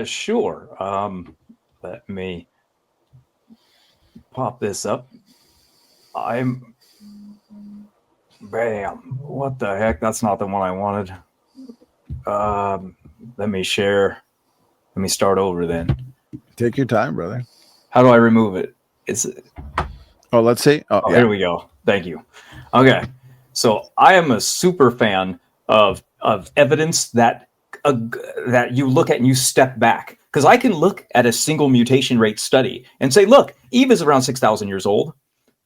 Sure. Let me pop this up. Bam. What the heck? That's not the one I wanted. Let me share. Let me start over then. Take your time, brother. How do I remove it? Let's see. Yeah. Here we go. Thank you. Okay. So I am a super fan of evidence that you look at and you step back. Because I can look at a single mutation rate study and say, look, Eve is around 6,000 years old.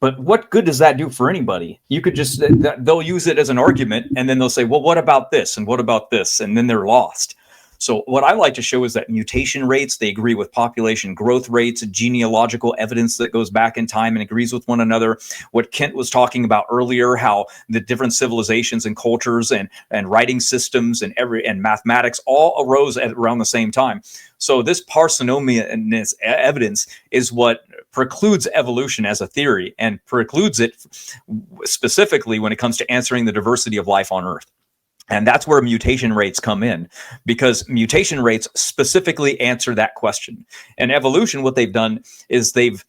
But what good does that do for anybody? You could just, they'll use it as an argument, and then they'll say, well, what about this? And what about this? And then they're lost. So what I like to show is that mutation rates, they agree with population growth rates, genealogical evidence that goes back in time and agrees with one another. What Kent was talking about earlier, how the different civilizations and cultures and writing systems and mathematics all arose at around the same time. So this parsimonious evidence is what precludes evolution as a theory, and precludes it specifically when it comes to answering the diversity of life on Earth. And that's where mutation rates come in, because mutation rates specifically answer that question. And evolution, what they've done is they've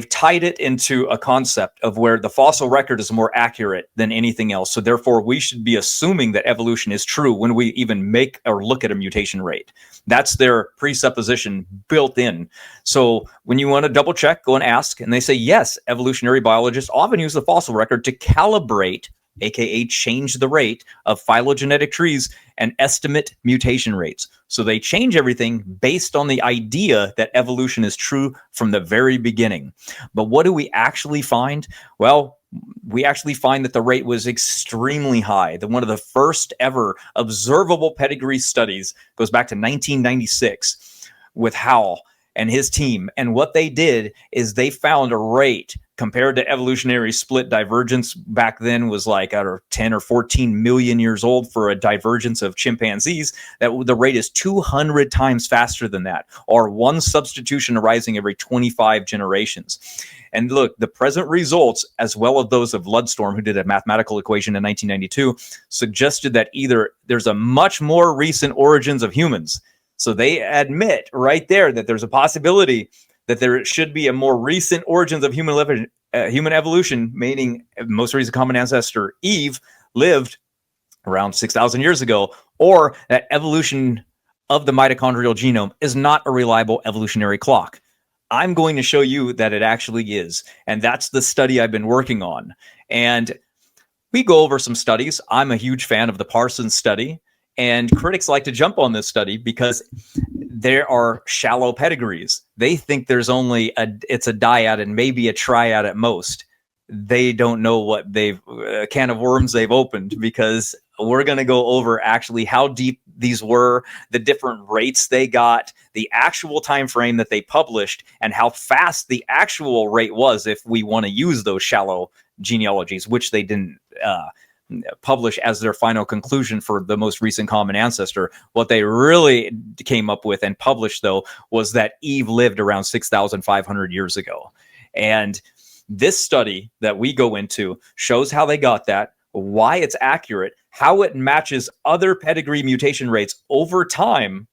tied it into a concept of where the fossil record is more accurate than anything else. So therefore, we should be assuming that evolution is true when we even make or look at a mutation rate. That's their presupposition built in. So when you want to double check, go and ask, and they say, yes, evolutionary biologists often use the fossil record to calibrate, aka change the rate of phylogenetic trees and estimate mutation rates. So they change everything based on the idea that evolution is true from the very beginning. But what do we actually find? Well, we actually find that the rate was extremely high. One of the first ever observable pedigree studies goes back to 1996 with Howell and his team. And what they did is they found a rate compared to evolutionary split divergence back then was like out of 10 or 14 million years old for a divergence of chimpanzees, that the rate is 200 times faster than that, or one substitution arising every 25 generations. And look, the present results, as well as those of Ludstrom, who did a mathematical equation in 1992, suggested that either there's a much more recent origins of humans. So they admit right there that there's a possibility that there should be a more recent origins of human evolution, meaning most recent common ancestor, Eve, lived around 6,000 years ago, or that evolution of the mitochondrial genome is not a reliable evolutionary clock. I'm going to show you that it actually is. And that's the study I've been working on. And we go over some studies. I'm a huge fan of the Parsons study. And critics like to jump on this study because there are shallow pedigrees. They think there's only it's a dyad and maybe a triad at most. They don't know what a can of worms they've opened, because we're going to go over actually how deep these were, the different rates they got, the actual time frame that they published, and how fast the actual rate was if we want to use those shallow genealogies, which they didn't publish as their final conclusion for the most recent common ancestor. What they really came up with and published, though, was that Eve lived around 6,500 years ago. And this study that we go into shows how they got that, why it's accurate, how it matches other pedigree mutation rates over time,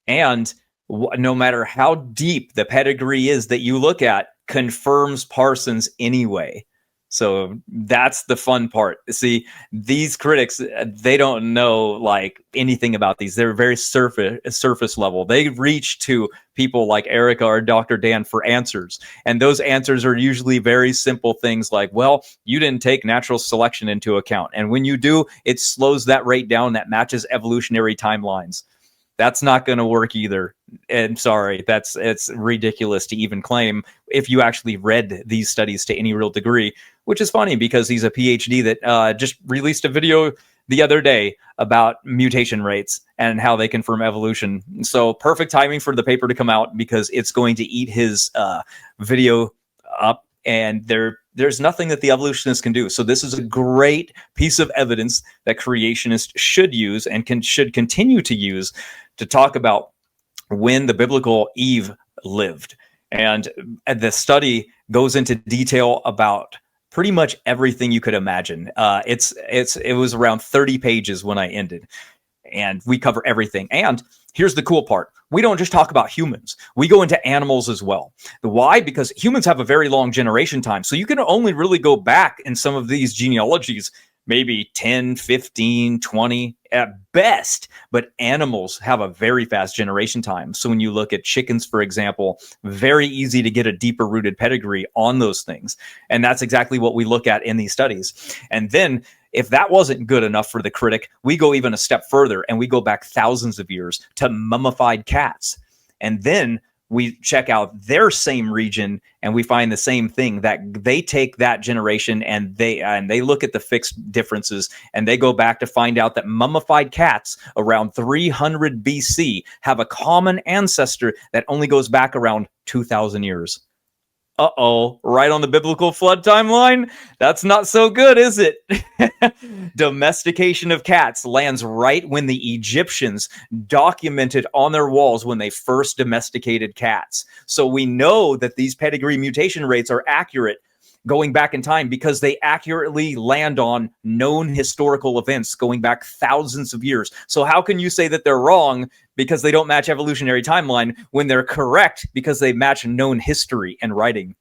and no matter how deep the pedigree is that you look at, confirms Parsons anyway. So that's the fun part. See, these critics, they don't know like anything about these. They're very surface level. They reach to people like Erica or Dr. Dan for answers. And those answers are usually very simple things like, well, you didn't take natural selection into account. And when you do, it slows that rate down that matches evolutionary timelines. That's not going to work either. And sorry, it's ridiculous to even claim if you actually read these studies to any real degree, which is funny because he's a PhD that just released a video the other day about mutation rates and how they confirm evolution. So perfect timing for the paper to come out because it's going to eat his video up, and there's nothing that the evolutionists can do. So this is a great piece of evidence that creationists should use and should continue to use to talk about when the biblical Eve lived. And the study goes into detail about pretty much everything you could imagine. It was around 30 pages when I ended, and we cover everything. And here's the cool part. We don't just talk about humans. We go into animals as well. Why? Because humans have a very long generation time. So you can only really go back in some of these genealogies, maybe 10, 15, 20 at best. But animals have a very fast generation time. So when you look at chickens, for example, very easy to get a deeper rooted pedigree on those things. And that's exactly what we look at in these studies. And then if that wasn't good enough for the critic, we go even a step further and we go back thousands of years to mummified cats. And then we check out their same region and we find the same thing, that they take that generation and they look at the fixed differences, and they go back to find out that mummified cats around 300 BC have a common ancestor that only goes back around 2,000 years. Uh-oh, right on the biblical flood timeline? That's not so good, is it? Domestication of cats lands right when the Egyptians documented on their walls when they first domesticated cats. So we know that these pedigree mutation rates are accurate going back in time because they accurately land on known historical events going back thousands of years. So how can you say that they're wrong because they don't match evolutionary timeline when they're correct because they match known history and writing?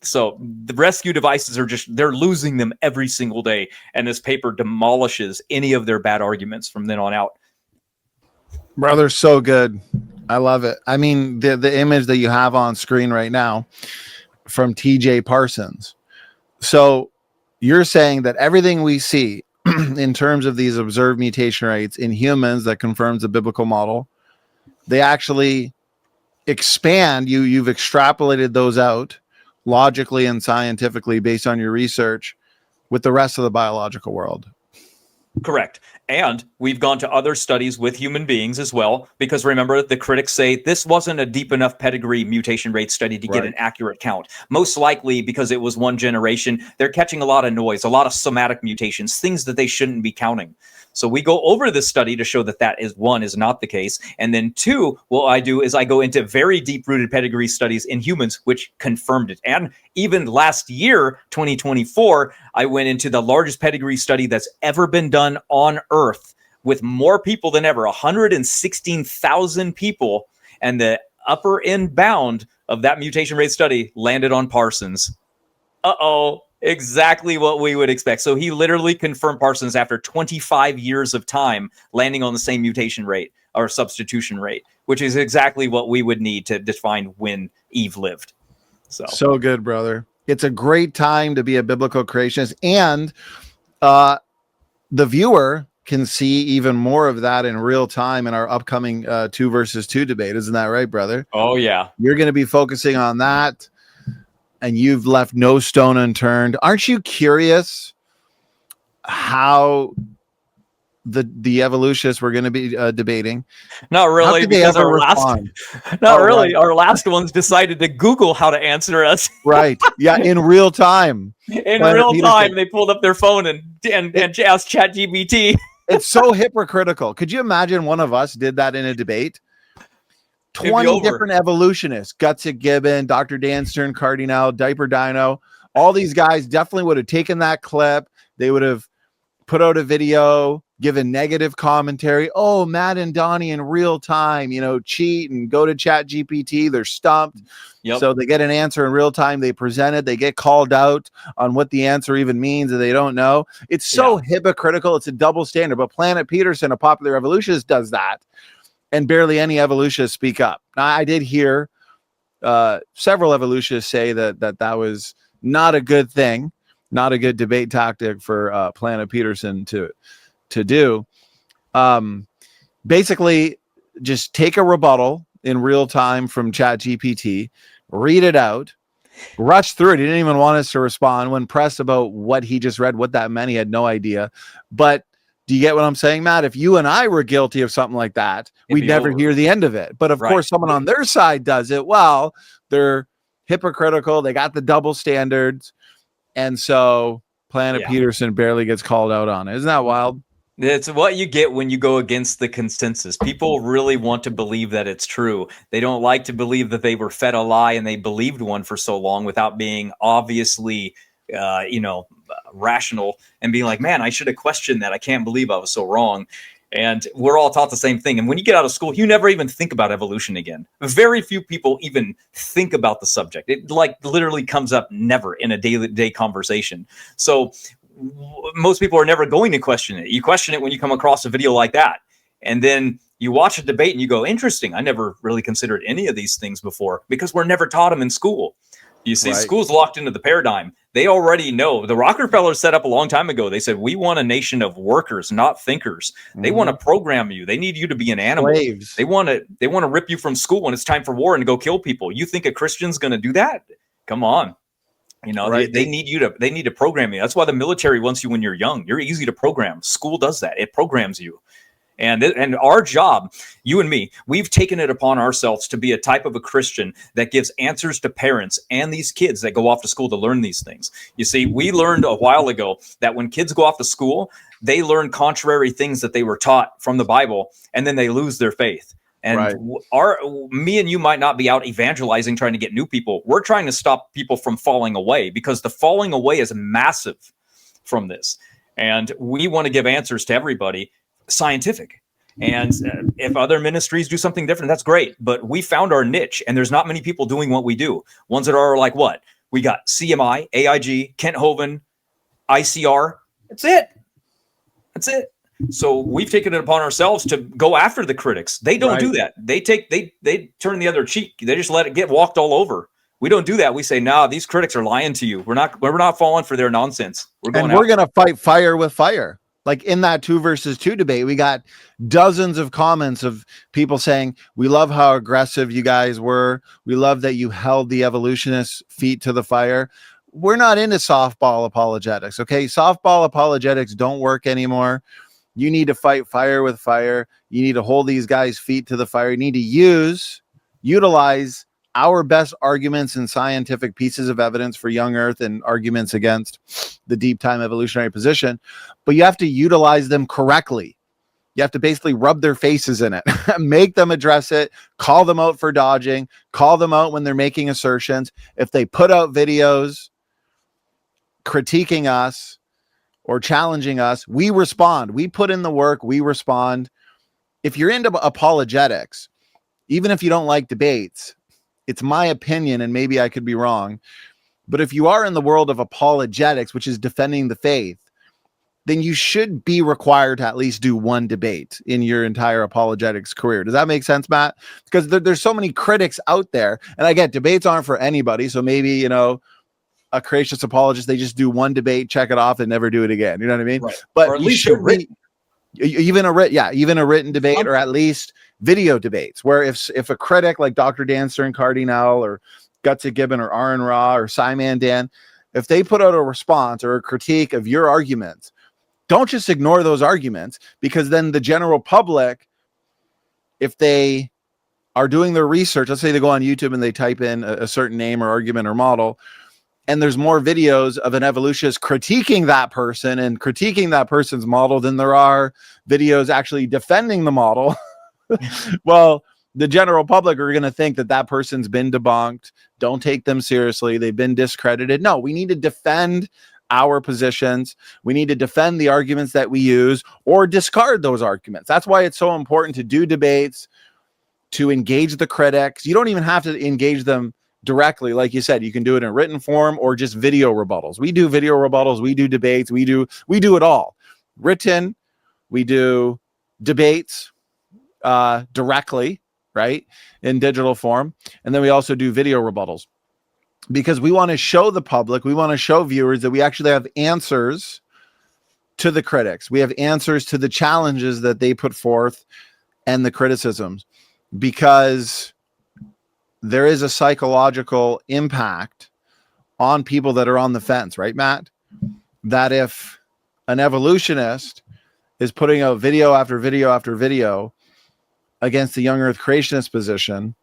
So the rescue devices they're losing them every single day. And this paper demolishes any of their bad arguments from then on out. Brother, so good. I love it. I mean, the image that you have on screen right now from TJ Parsons. So you're saying that everything we see in terms of these observed mutation rates in humans that confirms the biblical model, they actually expand. You've extrapolated those out logically and scientifically based on your research with the rest of the biological world. Correct. And we've gone to other studies with human beings as well, because remember, the critics say this wasn't a deep enough pedigree mutation rate study to get an accurate count. Most likely because it was one generation, they're catching a lot of noise, a lot of somatic mutations, things that they shouldn't be counting. So we go over this study to show that is not the case. And then two, what I do is I go into very deep-rooted pedigree studies in humans, which confirmed it. And even last year, 2024, I went into the largest pedigree study that's ever been done on Earth with more people than ever, 116,000 people. And the upper end bound of that mutation rate study landed on Parsons. Uh-oh. Exactly what we would expect. So he literally confirmed Parsons after 25 years of time landing on the same mutation rate or substitution rate, which is exactly what we would need to define when Eve lived. So good, brother. It's a great time to be a biblical creationist, and the viewer can see even more of that in real time in our upcoming 2 versus 2 debate. Isn't that right, brother? Oh, yeah. You're going to be focusing on that. And you've left no stone unturned. Aren't you curious how the evolutionists were going to be debating? Not really, because our last ones decided to Google how to answer us. Right. Yeah, in real time. In real time, they pulled up their phone and and ask ChatGPT. It's so hypocritical. Could you imagine one of us did that in a debate? 20 different evolutionists, Gutsick Gibbon, Dr. Dan Stern Cardinal, Diaper Dino, all these guys definitely would have taken that clip. They would have put out a video, given negative commentary. Oh, Matt and Donnie in real time, cheat and go to ChatGPT. They're stumped. Yep. So they get an answer in real time. They present it. They get called out on what the answer even means, and they don't know. It's so hypocritical. It's a double standard. But Planet Peterson, a popular evolutionist, does that. And barely any evolutionists speak up. Now, I did hear several evolutionists say that was not a good thing, not a good debate tactic for Planet Peterson to do. Basically, just take a rebuttal in real time from ChatGPT, read it out, rush through it. He didn't even want us to respond. When pressed about what he just read, what that meant, he had no idea. But do you get what I'm saying, Matt? If you and I were guilty of something like that, we'd never hear the end of it. But of course, someone on their side does it. Well, they're hypocritical. They got the double standards. And so Planet Peterson barely gets called out on it. Isn't that wild? It's what you get when you go against the consensus. People really want to believe that it's true. They don't like to believe that they were fed a lie and they believed one for so long without being obviously rational and being like, man, I should have questioned that. I can't believe I was so wrong. And we're all taught the same thing. And when you get out of school, you never even think about evolution again. Very few people even think about the subject. It literally comes up never in a day-to-day conversation. So most people are never going to question it. You question it when you come across a video like that. And then you watch a debate and you go, interesting. I never really considered any of these things before because we're never taught them in school. You see, school's locked into the paradigm. They already know. The Rockefellers set up a long time ago. They said, we want a nation of workers, not thinkers. They want to program you. They need you to be an animal. Slaves. They want to rip you from school when it's time for war and go kill people. You think a Christian's going to do that? Come on. They need to program you. That's why the military wants you when you're young. You're easy to program. School does that. It programs you. And our job, you and me, we've taken it upon ourselves to be a type of a Christian that gives answers to parents and these kids that go off to school to learn these things. You see, we learned a while ago that when kids go off to school, they learn contrary things that they were taught from the Bible, and then they lose their faith. And me and you might not be out evangelizing, trying to get new people. We're trying to stop people from falling away because the falling away is massive from this. And we want to give answers to everybody. Scientific. And if other ministries do something different, that's great. But we found our niche, and there's not many people doing what we do. Ones that are like what? We got CMI, AIG, Kent Hovind, ICR. That's it. So we've taken it upon ourselves to go after the critics. They don't do that. They turn the other cheek. They just let it get walked all over. We don't do that. We say, nah, these critics are lying to you. We're not falling for their nonsense. We're going to fight fire with fire. Like in that 2 versus 2 debate, we got dozens of comments of people saying, we love how aggressive you guys were. We love that you held the evolutionists' feet to the fire. We're not into softball apologetics. Okay. Softball apologetics don't work anymore. You need to fight fire with fire. You need to hold these guys' feet to the fire. You need to utilize our best arguments and scientific pieces of evidence for young earth and arguments against the deep time evolutionary position, but you have to utilize them correctly. You have to basically rub their faces in it, make them address it, call them out for dodging, call them out when they're making assertions. If they put out videos critiquing us or challenging us, we respond. We put in the work, we respond. If you're into apologetics, even if you don't like debates, it's my opinion, and maybe I could be wrong, but if you are in the world of apologetics, which is defending the faith, then you should be required to at least do one debate in your entire apologetics career. Does that make sense, Matt? Because there's so many critics out there, and I get debates aren't for anybody. So maybe, a creationist apologist, they just do one debate, check it off, and never do it again. You know what I mean? Right. But or at least you're written. Even a written debate, or at least video debates, where if a critic like Dr. Dan Stern Cardinal or Gutsick Gibbon or Aaron Ra or Simon Dan, if they put out a response or a critique of your arguments, don't just ignore those arguments, because then the general public, if they are doing their research, let's say they go on YouTube and they type in a certain name or argument or model, and there's more videos of an evolutionist critiquing that person and critiquing that person's model than there are videos actually defending the model. Well, the general public are going to think that that person's been debunked. Don't take them seriously. They've been discredited. No, we need to defend our positions. We need to defend the arguments that we use or discard those arguments. That's why it's so important to do debates, to engage the critics. You don't even have to engage them directly. Like you said, you can do it in written form or just video rebuttals. We do video rebuttals. We do debates. We do it all. Written, we do debates directly, right, in digital form. And then we also do video rebuttals because we want to show the public, we want to show viewers that we actually have answers to the critics. We have answers to the challenges that they put forth and the criticisms, because there is a psychological impact on people that are on the fence, right, Matt? That if an evolutionist is putting out video after video after video against the young earth creationist position,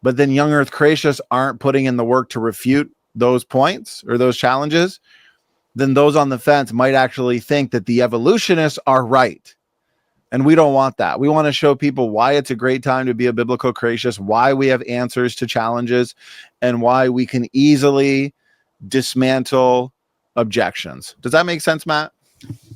but then young earth creationists aren't putting in the work to refute those points or those challenges, then those on the fence might actually think that the evolutionists are right. And we don't want that. We want to show people why it's a great time to be a biblical creationist, why we have answers to challenges, and why we can easily dismantle objections. Does that make sense, Matt?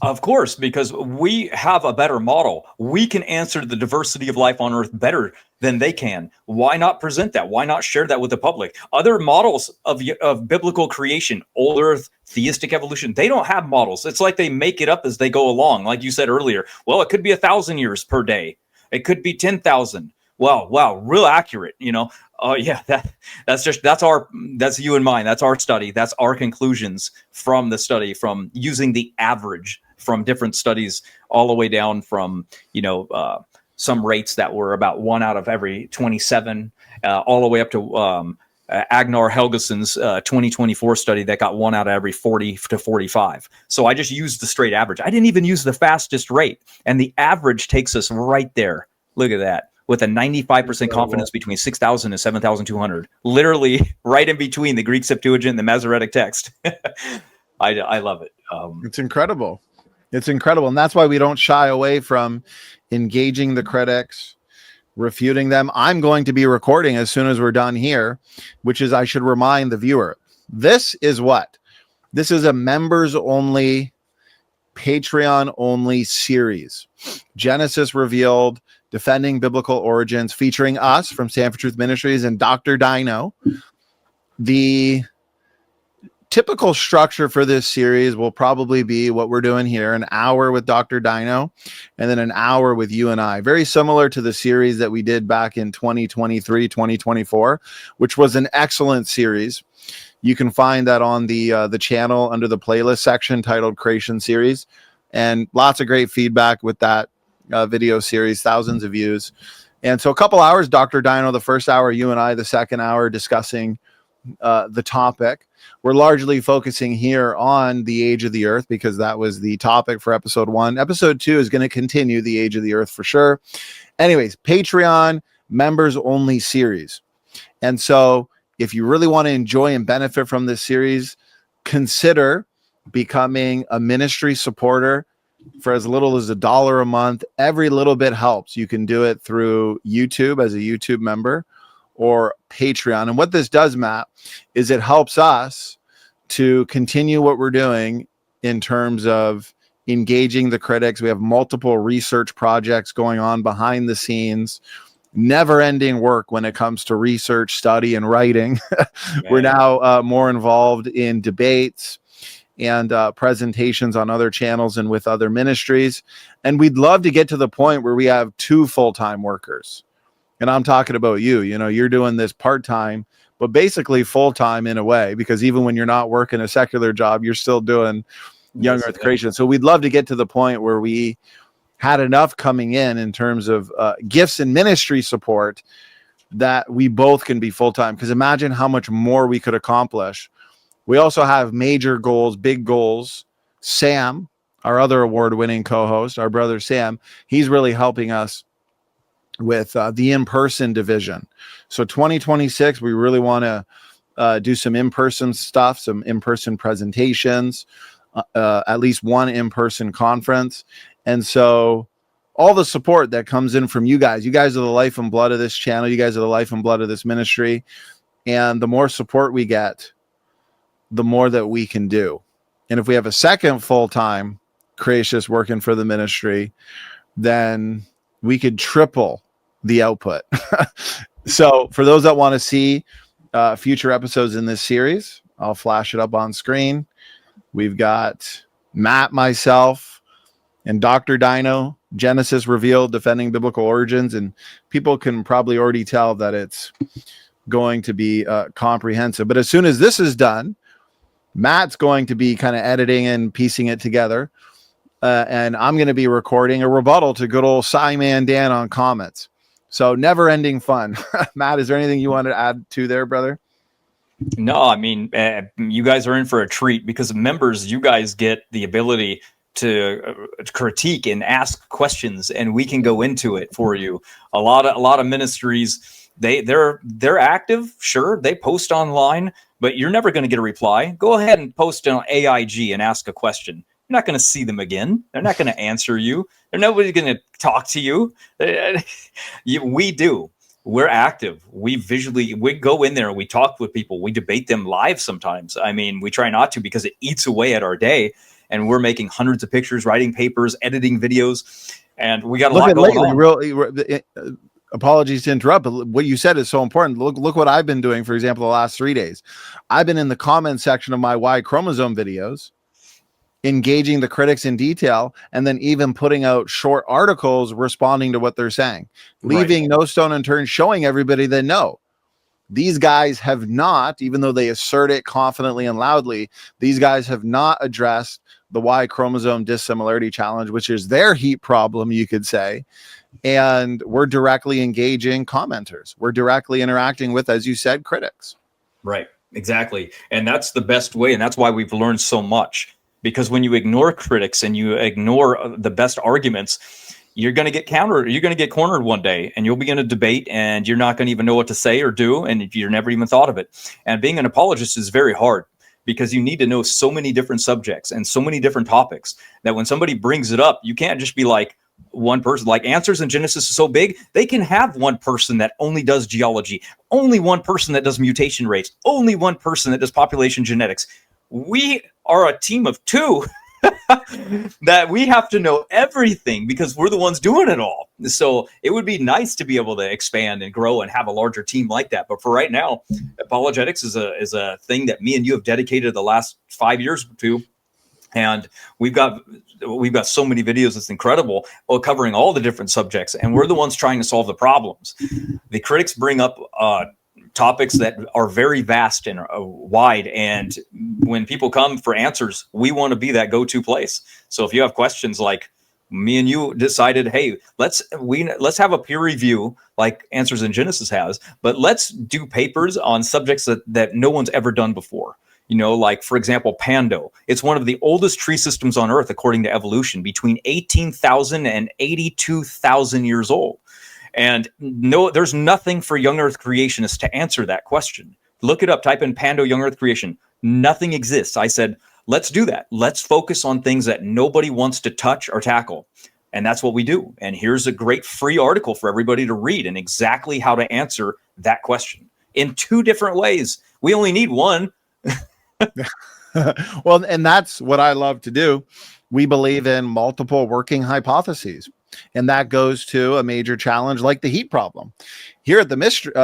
Of course, because we have a better model. We can answer the diversity of life on Earth better than they can. Why not present that? Why not share that with the public? Other models of biblical creation, old Earth, theistic evolution, they don't have models. It's like they make it up as they go along. Like you said earlier, well, it could be 1,000 years per day. It could be 10,000. Wow, real accurate, you know. Oh yeah, that's you and mine. That's our study. That's our conclusions from the study, from using the average from different studies all the way down from, some rates that were about 1 out of every 27, all the way up to Agnar Helgeson's 2024 study that got 1 out of every 40 to 45. So I just used the straight average. I didn't even use the fastest rate, and the average takes us right there. Look at that. With a 95% confidence between 6,000 and 7,200, literally right in between the Greek Septuagint and the Masoretic text. I love it. It's incredible. It's incredible. And that's why we don't shy away from engaging the critics, refuting them. I'm going to be recording as soon as we're done here, which is, I should remind the viewer, this is what? This is a members only, Patreon only series. Genesis Revealed, Defending Biblical Origins, featuring us from Stand For Truth Ministries and Dr. Dino. The typical structure for this series will probably be what we're doing here, an hour with Dr. Dino and then an hour with you and I. Very similar to the series that we did back in 2023, 2024, which was an excellent series. You can find that on the channel under the playlist section titled Creation Series, and lots of great feedback with that video series, thousands of views. And so a couple hours, Dr. Dino, the first hour, you and I, the second hour, discussing the topic. We're largely focusing here on the age of the earth because that was the topic for episode 1. Episode 2 is going to continue the age of the earth for sure. Anyways, Patreon members only series. And so if you really want to enjoy and benefit from this series, consider becoming a ministry supporter for as little as $1 a month. Every little bit helps. You can do it through YouTube as a YouTube member or Patreon. And what this does, Matt, is it helps us to continue what we're doing in terms of engaging the critics. We have multiple research projects going on behind the scenes, never-ending work when it comes to research, study, and writing. We're now more involved in debates and presentations on other channels and with other ministries. And we'd love to get to the point where we have 2 full-time workers. And I'm talking about you. You're doing this part-time, but basically full-time in a way, because even when you're not working a secular job, you're still doing Young Earth Creation. So we'd love to get to the point where we had enough coming in terms of gifts and ministry support that we both can be full-time. Because imagine how much more we could accomplish. We also have major goals, big goals. Sam, our other award-winning co-host, our brother Sam, he's really helping us with the in-person division. So 2026, we really want to do some in-person stuff, some in-person presentations, at least one in-person conference. And so all the support that comes in from you guys are the life and blood of this channel. You guys are the life and blood of this ministry. And the more support we get, the more that we can do. And if we have a second full-time creationist working for the ministry, then we could triple the output. So for those that want to see future episodes in this series, I'll flash it up on screen. We've got Matt, myself, and Dr. Dino, Genesis Revealed, Defending Biblical Origins. And people can probably already tell that it's going to be comprehensive. But as soon as this is done, Matt's going to be kind of editing and piecing it together. And I'm going to be recording a rebuttal to good old Simon Dan on comments. So never ending fun. Matt, is there anything you want to add to there, brother? No, I mean, you guys are in for a treat because members, you guys get the ability to critique and ask questions, and we can go into it for you. A lot of ministries, they're active, sure, they post online, but you're never going to get a reply. Go ahead and post on AIG and ask a question. You're not going to see them again. They're not going to answer you. Nobody's going to talk to you. We do. We're active. We go in there. We talk with people. We debate them live sometimes. I mean, we try not to because it eats away at our day. And we're making hundreds of pictures, writing papers, editing videos. And we got a lot going on. Apologies to interrupt, but what you said is so important. Look what I've been doing, for example, the last 3 days. I've been in the comment section of my Y chromosome videos, engaging the critics in detail, and then even putting out short articles responding to what they're saying, leaving no stone unturned, showing everybody that no, these guys have not, even though they assert it confidently and loudly, these guys have not addressed the Y chromosome dissimilarity challenge, which is their heat problem, you could say. And we're directly engaging commenters. We're directly interacting with, as you said, critics. Right, exactly. And that's the best way. And that's why we've learned so much. Because when you ignore critics and you ignore the best arguments, you're going to get countered. You're going to get cornered one day, and you'll be in a debate, and you're not going to even know what to say or do, and you're never even thought of it. And being an apologist is very hard because you need to know so many different subjects and so many different topics that when somebody brings it up, you can't just be like one person. Like Answers in Genesis is so big, they can have one person that only does geology, only one person that does mutation rates, only one person that does population genetics. We are a team of two that we have to know everything because we're the ones doing it all. So it would be nice to be able to expand and grow and have a larger team like that. But for right now, apologetics is a thing that me and you have dedicated the last 5 years to. And we've got so many videos. It's incredible, covering all the different subjects. And we're the ones trying to solve the problems. The critics bring up topics that are very vast and wide. And when people come for answers, we want to be that go-to place. So if you have questions like me and you decided, hey, let's have a peer review like Answers in Genesis has, but let's do papers on subjects that no one's ever done before. You know, like, for example, Pando. It's one of the oldest tree systems on Earth, according to evolution, between 18,000 and 82,000 years old. And no, there's nothing for young Earth creationists to answer that question. Look it up, type in Pando young Earth creation. Nothing exists. I said, let's do that. Let's focus on things that nobody wants to touch or tackle. And that's what we do. And here's a great free article for everybody to read and exactly how to answer that question in 2 different ways. We only need one. Well, and that's what I love to do. We believe in multiple working hypotheses, and that goes to a major challenge like the heat problem. Here at the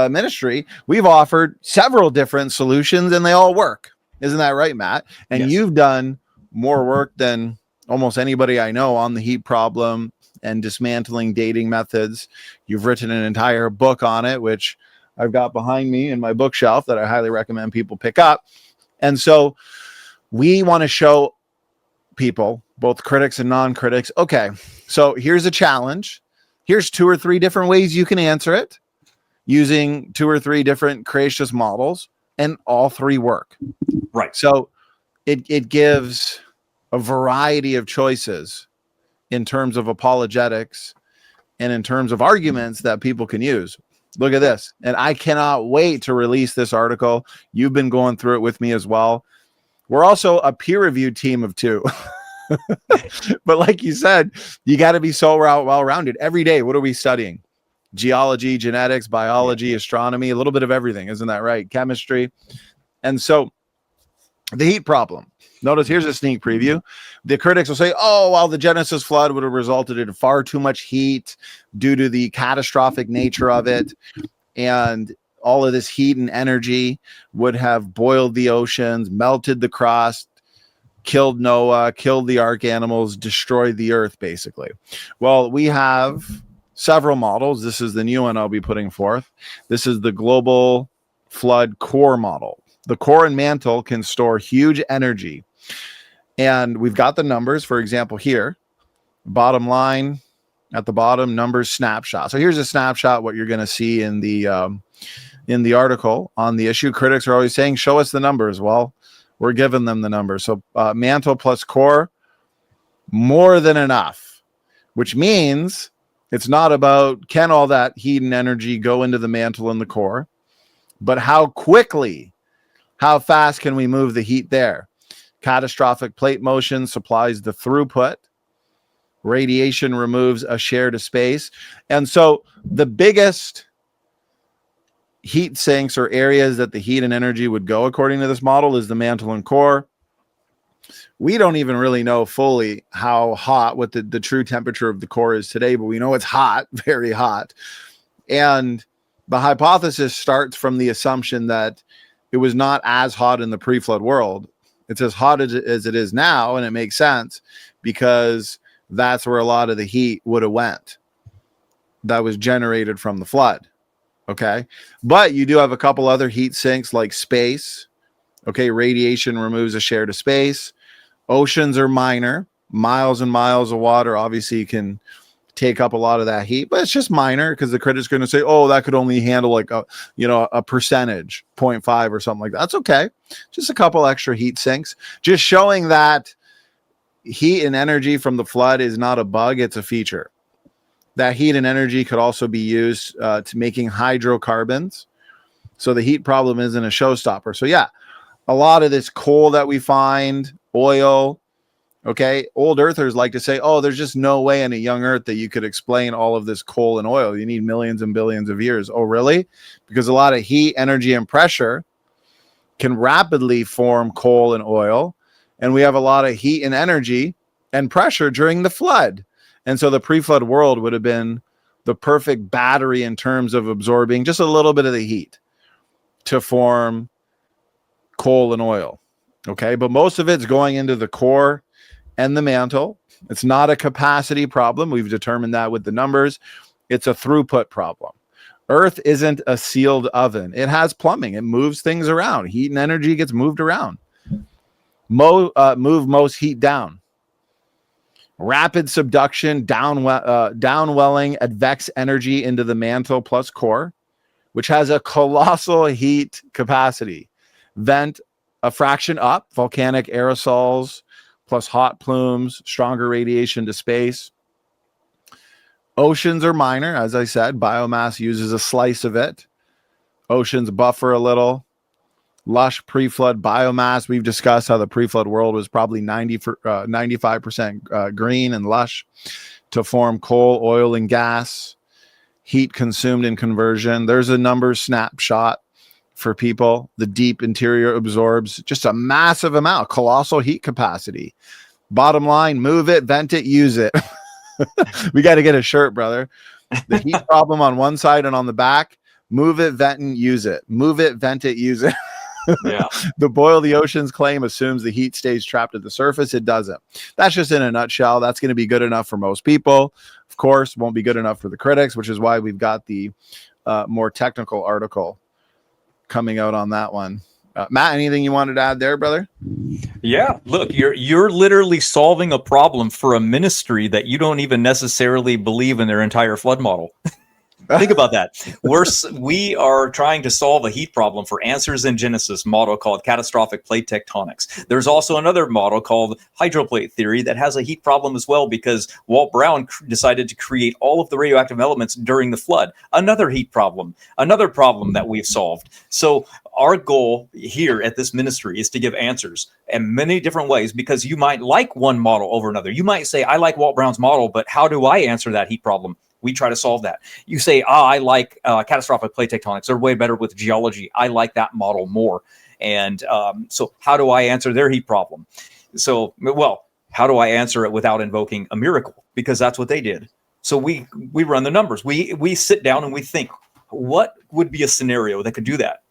ministry, we've offered several different solutions, and they all work. Isn't that right, Matt? And Yes. You've done more work than almost anybody I know on the heat problem and dismantling dating methods. You've written an entire book on it, which I've got behind me in my bookshelf that I highly recommend people pick up. And so we want to show people, both critics and non-critics, okay, so here's a challenge. Here's 2 or 3 different ways you can answer it using 2 or 3 different creationist models, and all 3 work. Right. So it gives a variety of choices in terms of apologetics and in terms of arguments that people can use. Look at this. And I cannot wait to release this article. You've been going through it with me as well. We're also a peer-reviewed team of 2. But like you said, you got to be so well-rounded. Every day, what are we studying? Geology, genetics, biology, astronomy, a little bit of everything. Isn't that right? Chemistry. And so the heat problem. Notice here's a sneak preview. The critics will say, oh, well, the Genesis flood would have resulted in far too much heat due to the catastrophic nature of it. And all of this heat and energy would have boiled the oceans, melted the crust, killed Noah, killed the ark animals, destroyed the earth, basically. Well, we have several models. This is the new one I'll be putting forth. This is the global flood core model. The core and mantle can store huge energy. And we've got the numbers, for example, here, bottom line at the bottom, numbers snapshot. So here's a snapshot, what you're going to see in the article on the issue. Critics are always saying, show us the numbers. Well, we're giving them the numbers. So mantle plus core, more than enough, which means it's not about can all that heat and energy go into the mantle and the core, but how quickly, how fast can we move the heat there? Catastrophic plate motion supplies the throughput. Radiation removes a share to space. And so the biggest heat sinks or areas that the heat and energy would go according to this model is the mantle and core. We don't even really know fully how hot, what the true temperature of the core is today, but we know it's hot, very hot. And the hypothesis starts from the assumption that it was not as hot in the pre-flood world. It's as hot as it is now, and it makes sense because that's where a lot of the heat would have went that was generated from the flood. Okay. But you do have a couple other heat sinks like space. Okay. Radiation removes a share to space. Oceans are minor. Miles and miles of water obviously can take up a lot of that heat, but it's just minor because the critic's going to say, oh, that could only handle like a percentage, 0.5 or something like that. That's okay. Just a couple extra heat sinks, just showing that heat and energy from the flood is not a bug. It's a feature. That heat and energy could also be used to making hydrocarbons. So the heat problem isn't a showstopper. So yeah, a lot of this coal that we find, oil, okay, old earthers like to say, oh, there's just no way in a young earth that you could explain all of this coal and oil. You need millions and billions of years. Oh, really? Because a lot of heat, energy, and pressure can rapidly form coal and oil. And we have a lot of heat and energy and pressure during the flood. And so the pre-flood world would have been the perfect battery in terms of absorbing just a little bit of the heat to form coal and oil. Okay, but most of it's going into the core and the mantle. It's not a capacity problem. We've determined that with the numbers. It's a throughput problem. Earth isn't a sealed oven. It has plumbing. It moves things around. Heat and energy gets moved around. Move most heat down. Rapid subduction, downwelling advects energy into the mantle plus core, which has a colossal heat capacity. Vent a fraction up, volcanic aerosols, plus hot plumes, stronger radiation to space. Oceans are minor, as I said. Biomass uses a slice of it. Oceans buffer a little. Lush pre-flood biomass. We've discussed how the pre-flood world was probably 95% green and lush to form coal, oil, and gas. Heat consumed in conversion. There's a numbers snapshot for people. The deep interior absorbs just a massive amount, colossal heat capacity. Bottom line, move it, vent it, use it. We got to get a shirt, brother. The heat problem on one side and on the back, move it, vent and use it. Move it, vent it, use it. Yeah. The boil the oceans claim assumes the heat stays trapped at the surface. It doesn't. That's just in a nutshell. That's going to be good enough for most people. Of course, won't be good enough for the critics, which is why we've got the more technical article coming out on that one. Matt, anything you wanted to add there, brother? Yeah, look, you're literally solving a problem for a ministry that you don't even necessarily believe in their entire flood model. Think about that. We are trying to solve a heat problem for Answers in Genesis model called catastrophic plate tectonics. There's also another model called hydroplate theory that has a heat problem as well, because Walt Brown decided to create all of the radioactive elements during the flood. Another heat problem, another problem that we've solved. So our goal here at this ministry is to give answers in many different ways, because you might like one model over another. You might say, I like Walt Brown's model, but how do I answer that heat problem? We try to solve that. You say, I like catastrophic plate tectonics. They're way better with geology. I like that model more. And so how do I answer their heat problem? So, well, how do I answer it without invoking a miracle? Because that's what they did. So we run the numbers. We sit down and we think, what would be a scenario that could do that?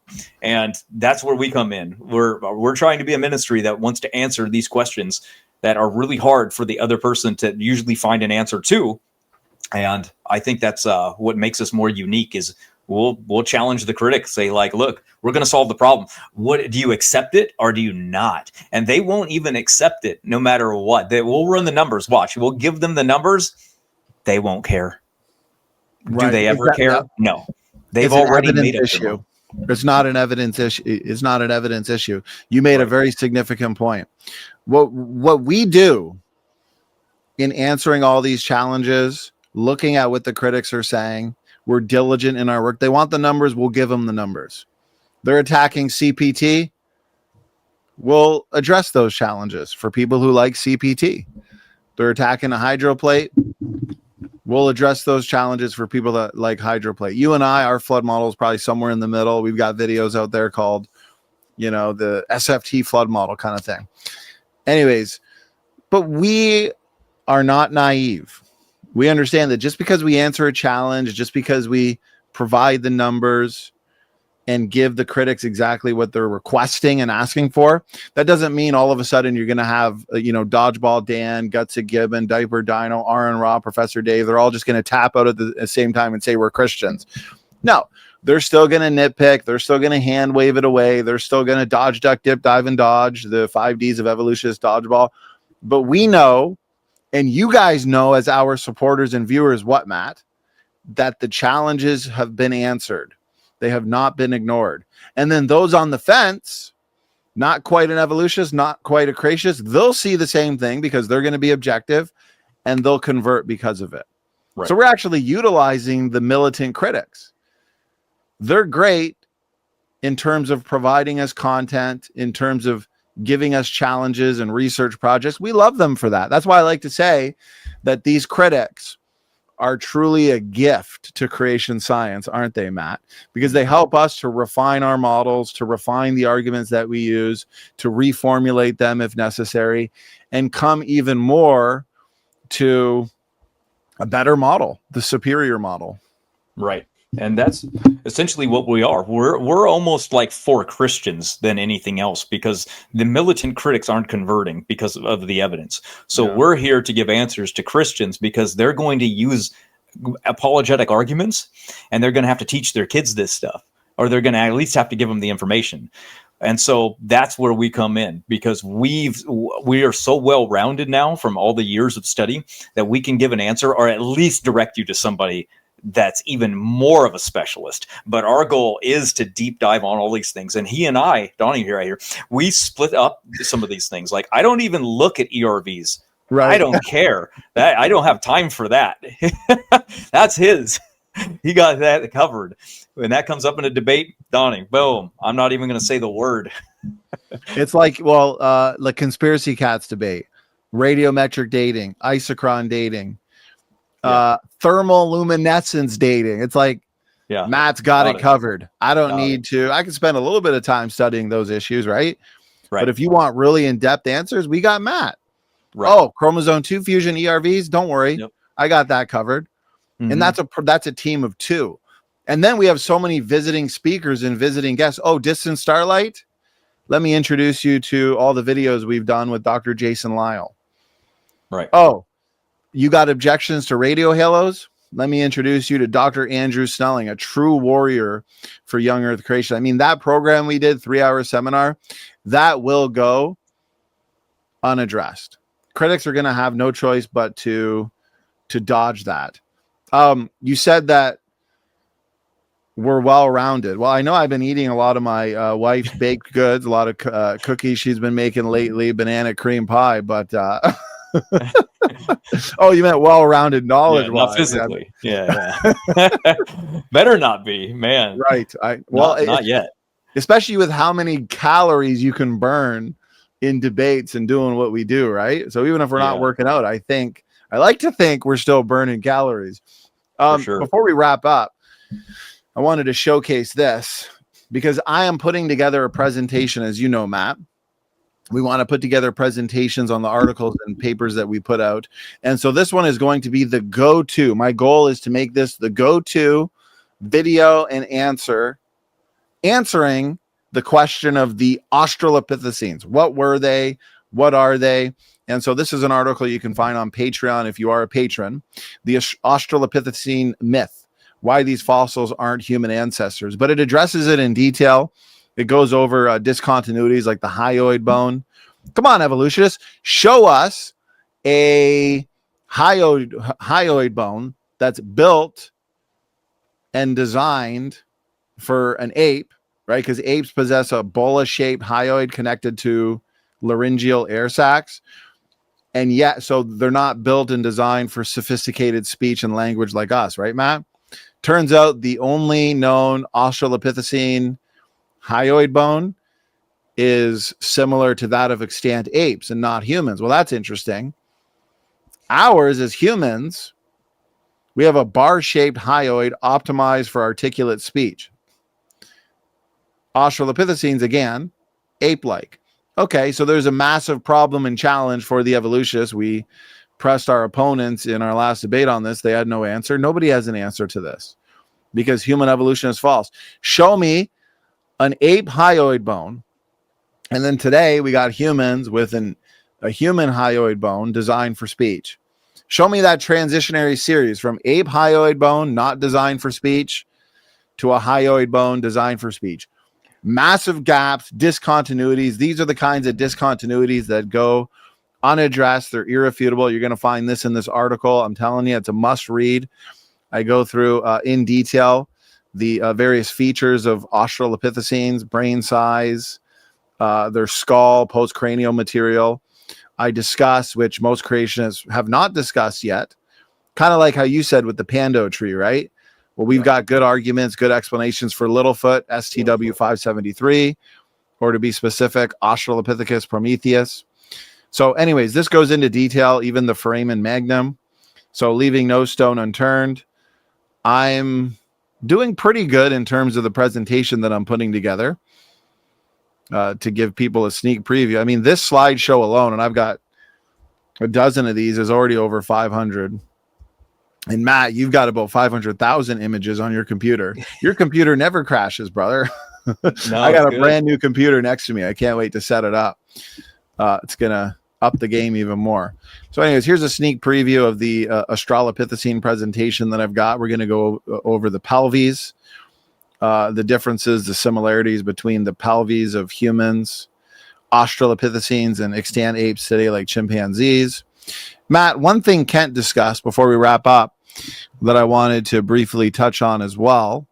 And that's where we come in. We're trying to be a ministry that wants to answer these questions that are really hard for the other person to usually find an answer to. And I think that's what makes us more unique is we'll challenge the critics, say like, look, we're going to solve the problem. What do you accept it or do you not? And they won't even accept it no matter what. We'll run the numbers. Watch, we'll give them the numbers. They won't care. Right. Do they ever care? No. They've already made up their mind. It's not an evidence issue. It's not an evidence issue. You made a very significant point. What we do in answering all these challenges, looking at what the critics are saying, we're diligent in our work. They want the numbers, we'll give them the numbers. They're attacking CPT, we'll address those challenges for people who like CPT. They're attacking a hydroplate, we'll address those challenges for people that like hydroplate. You and I, our flood model is probably somewhere in the middle. We've got videos out there called, the SFT flood model kind of thing. Anyways, but we are not naive. We understand that just because we answer a challenge, just because we provide the numbers and give the critics exactly what they're requesting and asking for, that doesn't mean all of a sudden you're going to have, Dodgeball Dan, Gutsy Gibbon, Diaper Dino, Aaron Raw, Professor Dave. They're all just going to tap out at the same time and say we're Christians. No, they're still going to nitpick. They're still going to hand wave it away. They're still going to dodge, duck, dip, dive, and dodge, the 5 Ds of evolutionist dodgeball. But we know, and you guys know as our supporters and viewers, what, Matt, that the challenges have been answered. They have not been ignored. And then those on the fence, not quite an evolutionist, not quite a creationist, they'll see the same thing because they're going to be objective and they'll convert because of it. Right. So we're actually utilizing the militant critics. They're great in terms of providing us content, in terms of giving us challenges and research projects. We love them for that. That's why I like to say that these critics are truly a gift to creation science, aren't they, Matt? Because they help us to refine our models, to refine the arguments that we use, to reformulate them if necessary, and come even more to a better model, the superior model. Right. And that's essentially what we are. We're almost like for Christians than anything else, because the militant critics aren't converting because of the evidence. So we're here to give answers to Christians because they're going to use apologetic arguments and they're going to have to teach their kids this stuff, or they're going to at least have to give them the information. And so that's where we come in, because we are so well-rounded now from all the years of study that we can give an answer or at least direct you to somebody that's even more of a specialist. But our goal is to deep dive on all these things. And he and I, Donnie here, right here, we split up some of these things. Like, I don't even look at ERVs. Right. I don't care. That I don't have time for that. That's his. He got that covered. When that comes up in a debate, Donnie, boom, I'm not even going to say the word. It's like, the conspiracy cats debate, radiometric dating, isochron dating, thermal luminescence dating. It's like, Matt's got it covered. I don't need to. I can spend a little bit of time studying those issues, right? But if you want really in-depth answers, we got Matt. Right. Oh, chromosome 2 fusion ERVs, don't worry. Yep. I got that covered. Mm-hmm. And that's a team of 2. And then we have so many visiting speakers and visiting guests. Oh, distant starlight. Let me introduce you to all the videos we've done with Dr. Jason Lyle. Right. Oh, you got objections to radio halos? Let me introduce you to Dr. Andrew Snelling, a true warrior for young Earth creation. I mean, that program we did, 3-hour seminar, that will go unaddressed. Critics are going to have no choice but to dodge that. You said that we're well-rounded. Well, I know I've been eating a lot of my wife's baked goods, a lot of cookies she's been making lately, banana cream pie, but oh, you meant well-rounded knowledge. Yeah, not physically. Yeah. Better not be, man. Right. Not yet. Especially with how many calories you can burn in debates and doing what we do, right? So even if we're not working out, I like to think we're still burning calories. For sure. Before we wrap up, I wanted to showcase this because I am putting together a presentation, as you know, Matt. We want to put together presentations on the articles and papers that we put out. And so this one is going to be the go-to. My goal is to make this the go-to video and answering the question of the Australopithecines. What were they? What are they? And so this is an article you can find on Patreon if you are a patron. The Australopithecine myth. Why these fossils aren't human ancestors. But it addresses it in detail. It goes over discontinuities like the hyoid bone. Come on, evolutionists. Show us a hyoid bone that's built and designed for an ape, right? Because apes possess a bola-shaped hyoid connected to laryngeal air sacs. And yet, so they're not built and designed for sophisticated speech and language like us, right, Matt? Turns out the only known Australopithecine hyoid bone is similar to that of extant apes and not humans. Well, that's interesting. Ours, as humans, we have a bar-shaped hyoid optimized for articulate speech. Australopithecines, again, ape-like. Okay, so there's a massive problem and challenge for the evolutionists. We pressed our opponents in our last debate on this. They had no answer. Nobody has an answer to this because human evolution is false. Show me an ape hyoid bone. And then today we got humans with a human hyoid bone designed for speech. Show me that transitionary series from ape hyoid bone, not designed for speech, to a hyoid bone designed for speech. Massive gaps, discontinuities. These are the kinds of discontinuities that go unaddressed. They're irrefutable. You're going to find this in this article. I'm telling you, it's a must read. I go through in detail the various features of Australopithecines, brain size, their skull, postcranial material. I discuss, which most creationists have not discussed yet, kind of like how you said with the Pando tree, right? Well, we've got good arguments, good explanations for Littlefoot, STW 573, or to be specific, Australopithecus prometheus. So anyways, this goes into detail, even the foramen magnum. So leaving no stone unturned. I'm doing pretty good in terms of the presentation that I'm putting together to give people a sneak preview. I mean, this slideshow alone, and I've got a dozen of these, is already over 500. And Matt, you've got about 500,000 images on your computer. Your computer never crashes, brother. No, I got a good. brand new computer next to me. I can't wait to set it up. It's going to up the game even more. So anyways, here's a sneak preview of the Australopithecine presentation that I've got. We're going to go over the pelvies, the differences, the similarities between the pelvies of humans, Australopithecines, and extant apes today like chimpanzees. Matt, one thing Kent discussed before we wrap up that I wanted to briefly touch on as well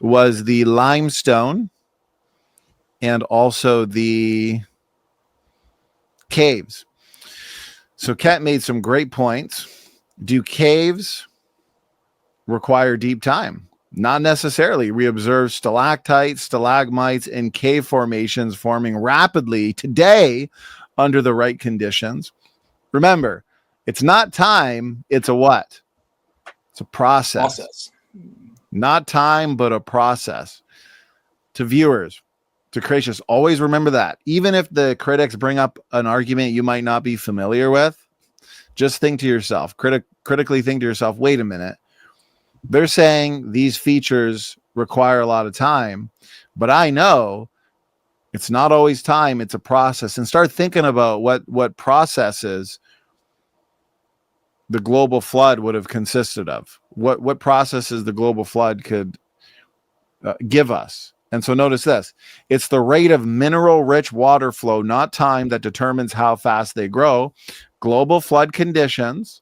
was the limestone and also the caves. So Kent made some great points. Do caves require deep time? Not necessarily. We observe stalactites, stalagmites, and cave formations forming rapidly today under the right conditions. Remember, it's not time, it's a what? It's a process. Not time, but a process. To viewers, to creationists, always remember that. Even if the critics bring up an argument you might not be familiar with, just think to yourself, critically think to yourself, wait a minute. They're saying these features require a lot of time, but I know it's not always time, it's a process. And start thinking about what processes the global flood would have consisted of. What processes the global flood could give us. And so notice this. It's the rate of mineral-rich water flow, not time, that determines how fast they grow. Global flood conditions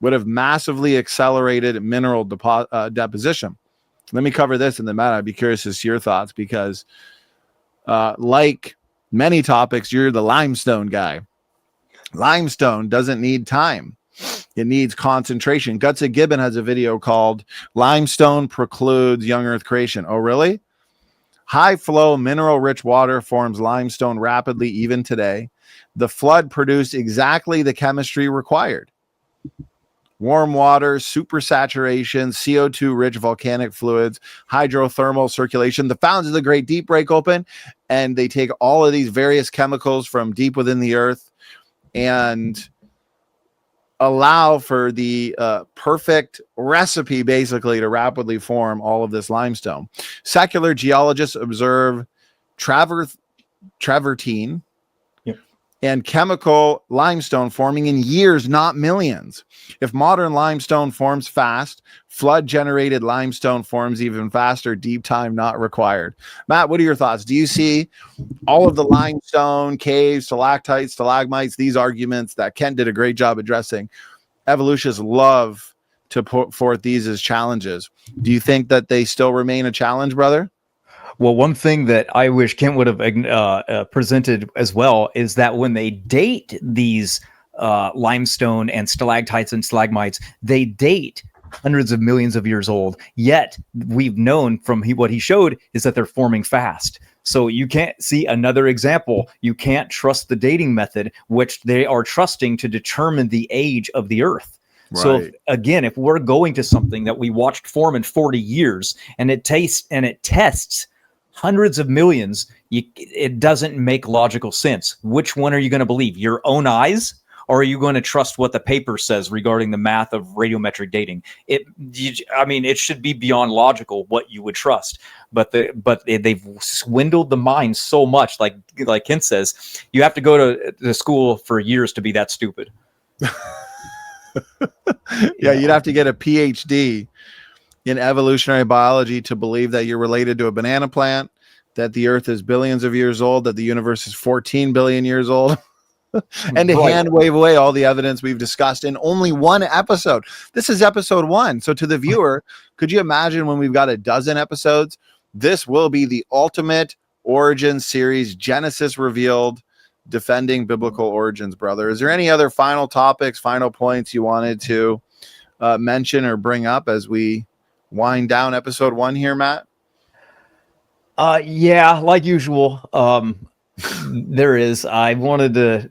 would have massively accelerated mineral deposition. let me cover this, and then Matt, I'd be curious as to your thoughts, because like many topics, you're the limestone guy. Limestone doesn't need time. It needs concentration. Gutsa Gibbon has a video called Limestone Precludes Young Earth Creation. Oh, really? High flow, mineral rich water forms limestone rapidly even today. The flood produced exactly the chemistry required. Warm water, supersaturation, CO2 rich volcanic fluids, hydrothermal circulation. The fountains of the Great Deep break open, and they take all of these various chemicals from deep within the earth and allow for the perfect recipe, basically, to rapidly form all of this limestone. Secular geologists observe travertine and chemical limestone forming in years, not millions. If modern limestone forms fast, flood-generated limestone forms even faster, deep time not required. Matt, what are your thoughts? Do you see all of the limestone, caves, stalactites, stalagmites, these arguments that Kent did a great job addressing? Evolutionists love to put forth these as challenges. Do you think that they still remain a challenge, brother? Well, one thing that I wish Kent would have presented as well is that when they date these limestone and stalactites and stalagmites, they date hundreds of millions of years old. Yet we've known from what he showed is that they're forming fast. So you can't see another example. You can't trust the dating method, which they are trusting to determine the age of the Earth. Right. So again, if we're going to something that we watched form in 40 years and it tests hundreds of millions, it doesn't make logical sense. Which one are you going to believe? Your own eyes? Or are you going to trust what the paper says regarding the math of radiometric dating? It should be beyond logical what you would trust. But they've swindled the mind so much, like Kent says, you have to go to the school for years to be that stupid. Yeah, you'd have to get a PhD in evolutionary biology to believe that you're related to a banana plant, that the Earth is billions of years old, that the universe is 14 billion years old. And to hand wave away all the evidence we've discussed in only one episode. This is episode 1. So to the viewer, could you imagine when we've got a dozen episodes? This will be the ultimate origin series, Genesis revealed, defending biblical origins, brother. Is there any other final topics, final points you wanted to mention or bring up as we wind down episode 1 here, Matt? Yeah, like usual. There is. I wanted to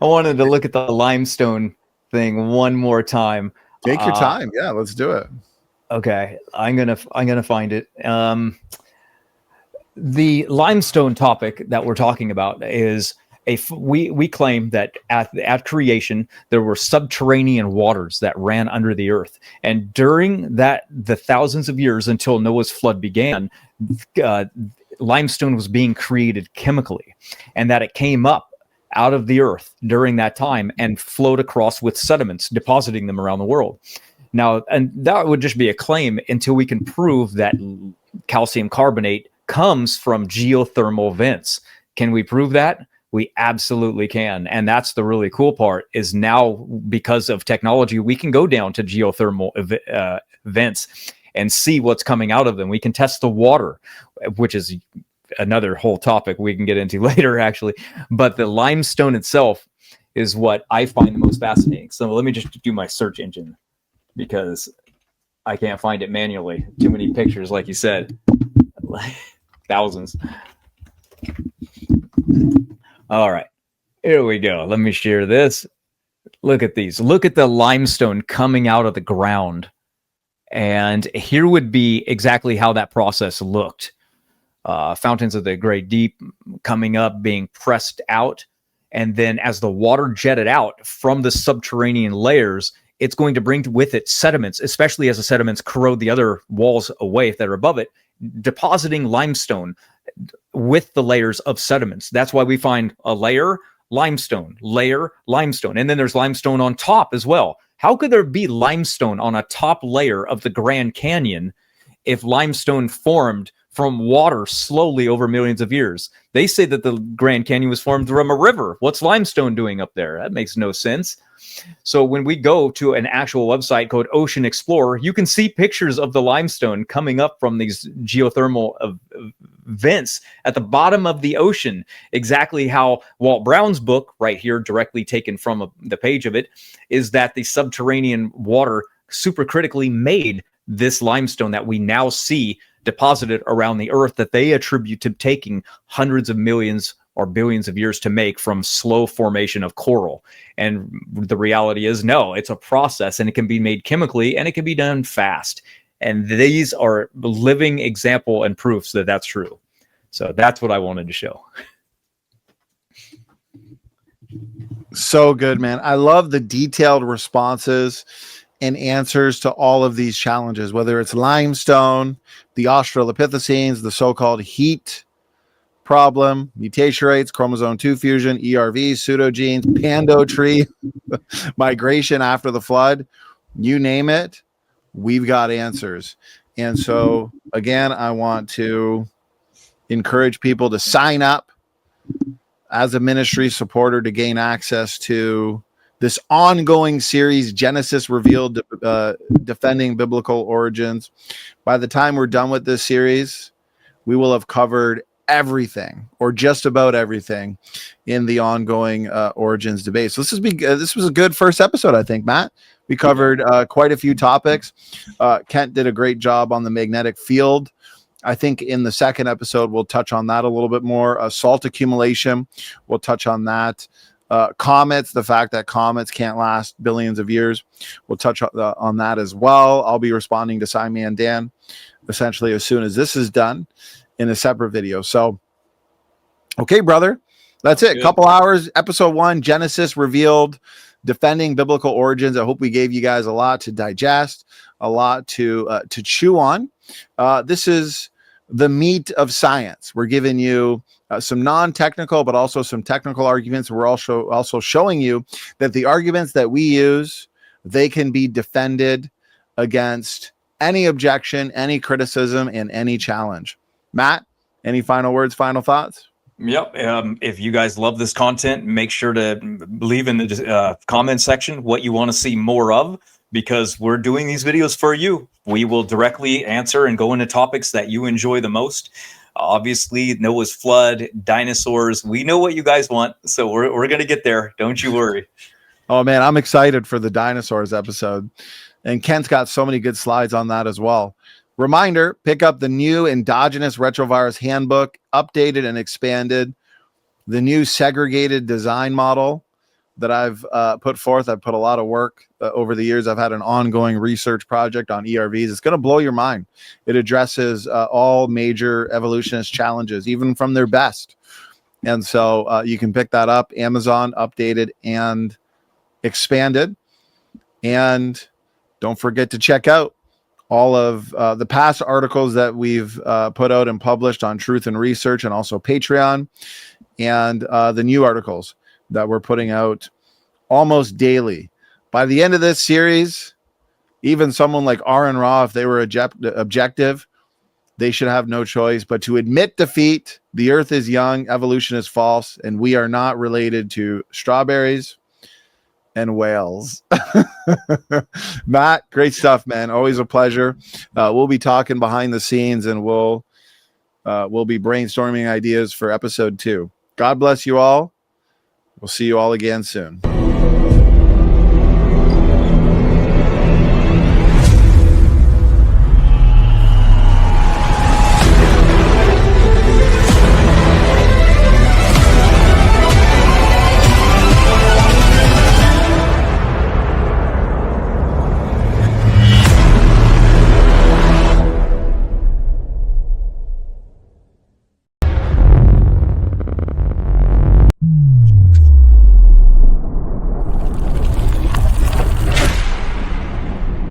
look at the limestone thing one more time. Take your time. Yeah, let's do it. Okay, I'm gonna find it. The limestone topic that we're talking about is we claim that at creation there were subterranean waters that ran under the earth, and during the thousands of years until Noah's flood began, limestone was being created chemically, and that it came up out of the earth during that time and flowed across with sediments, depositing them around the world. Now, and that would just be a claim until we can prove that calcium carbonate comes from geothermal vents. Can we prove that? We absolutely can. And that's the really cool part, is now because of technology, we can go down to geothermal vents and see what's coming out of them. We can test the water, which is another whole topic we can get into later, actually. But the limestone itself is what I find the most fascinating. So let me just do my search engine, because I can't find it manually. Too many pictures, like you said. Thousands. All right. Here we go. Let me share this. Look at these. Look at the limestone coming out of the ground. And here would be exactly how that process looked. Fountains of the Great Deep coming up, being pressed out. And then as the water jetted out from the subterranean layers, it's going to bring with it sediments, especially as the sediments corrode the other walls away that are above it, depositing limestone with the layers of sediments. That's why we find a layer, limestone, and then there's limestone on top as well. How could there be limestone on a top layer of the Grand Canyon if limestone formed from water slowly over millions of years. They say that the Grand Canyon was formed from a river. What's limestone doing up there? That makes no sense. So when we go to an actual website called Ocean Explorer, you can see pictures of the limestone coming up from these geothermal vents at the bottom of the ocean. Exactly how Walt Brown's book, right here, directly taken from the page of it, is that the subterranean water supercritically made this limestone that we now see deposited around the earth, that they attribute to taking hundreds of millions or billions of years to make from slow formation of coral. And the reality is, no, it's a process, and it can be made chemically, and it can be done fast. And these are living example and proofs that that's true. So that's what I wanted to show. So good, man. I love the detailed responses and answers to all of these challenges, whether it's limestone, the Australopithecines, the so-called heat problem, mutation rates, chromosome 2 fusion, ERVs, pseudogenes, pando tree, migration after the flood, you name it, we've got answers. And so, again, I want to encourage people to sign up as a ministry supporter to gain access to this ongoing series, Genesis Revealed, Defending Biblical Origins. By the time we're done with this series, we will have covered everything, or just about everything, in the ongoing origins debate. So this was a good first episode, I think, Matt. We covered quite a few topics. Kent did a great job on the magnetic field. I think in the second episode, we'll touch on that a little bit more. Salt accumulation, we'll touch on that. Comets, the fact that comets can't last billions of years, we'll touch on that as well. I'll be responding to Simon and Dan essentially as soon as this is done in a separate video. So, okay, brother, that's it. Couple hours, episode 1, Genesis Revealed, Defending Biblical Origins. I hope we gave you guys a lot to digest, a lot to chew on. This is the meat of science. We're giving you some non-technical, but also some technical arguments. We're also showing you that the arguments that we use, they can be defended against any objection, any criticism, and any challenge. Matt, any final words, final thoughts? Yep. If you guys love this content, make sure to leave in the comment section what you want to see more of, because we're doing these videos for you. We will directly answer and go into topics that you enjoy the most. Obviously, Noah's flood, dinosaurs, we know what you guys want, so we're going to get there. Don't you worry. Oh, man, I'm excited for the dinosaurs episode. And Kent's got so many good slides on that as well. Reminder, pick up the new endogenous retrovirus handbook, updated and expanded. The new segregated design model that I've put forth. I've put a lot of work over the years. I've had an ongoing research project on ERVs. It's going to blow your mind. It addresses all major evolutionist challenges, even from their best. And so you can pick that up, Amazon, updated and expanded. And don't forget to check out all of the past articles that we've put out and published on Truth and Research, and also Patreon, and the new articles that we're putting out almost daily. By the end of this series, even someone like Aaron Ra, if they were objective, they should have no choice but to admit defeat. The earth is young, evolution is false, and we are not related to strawberries and whales. Matt, great stuff, man. Always a pleasure. We'll be talking behind the scenes, and we'll be brainstorming ideas for episode 2. God bless you all. We'll see you all again soon.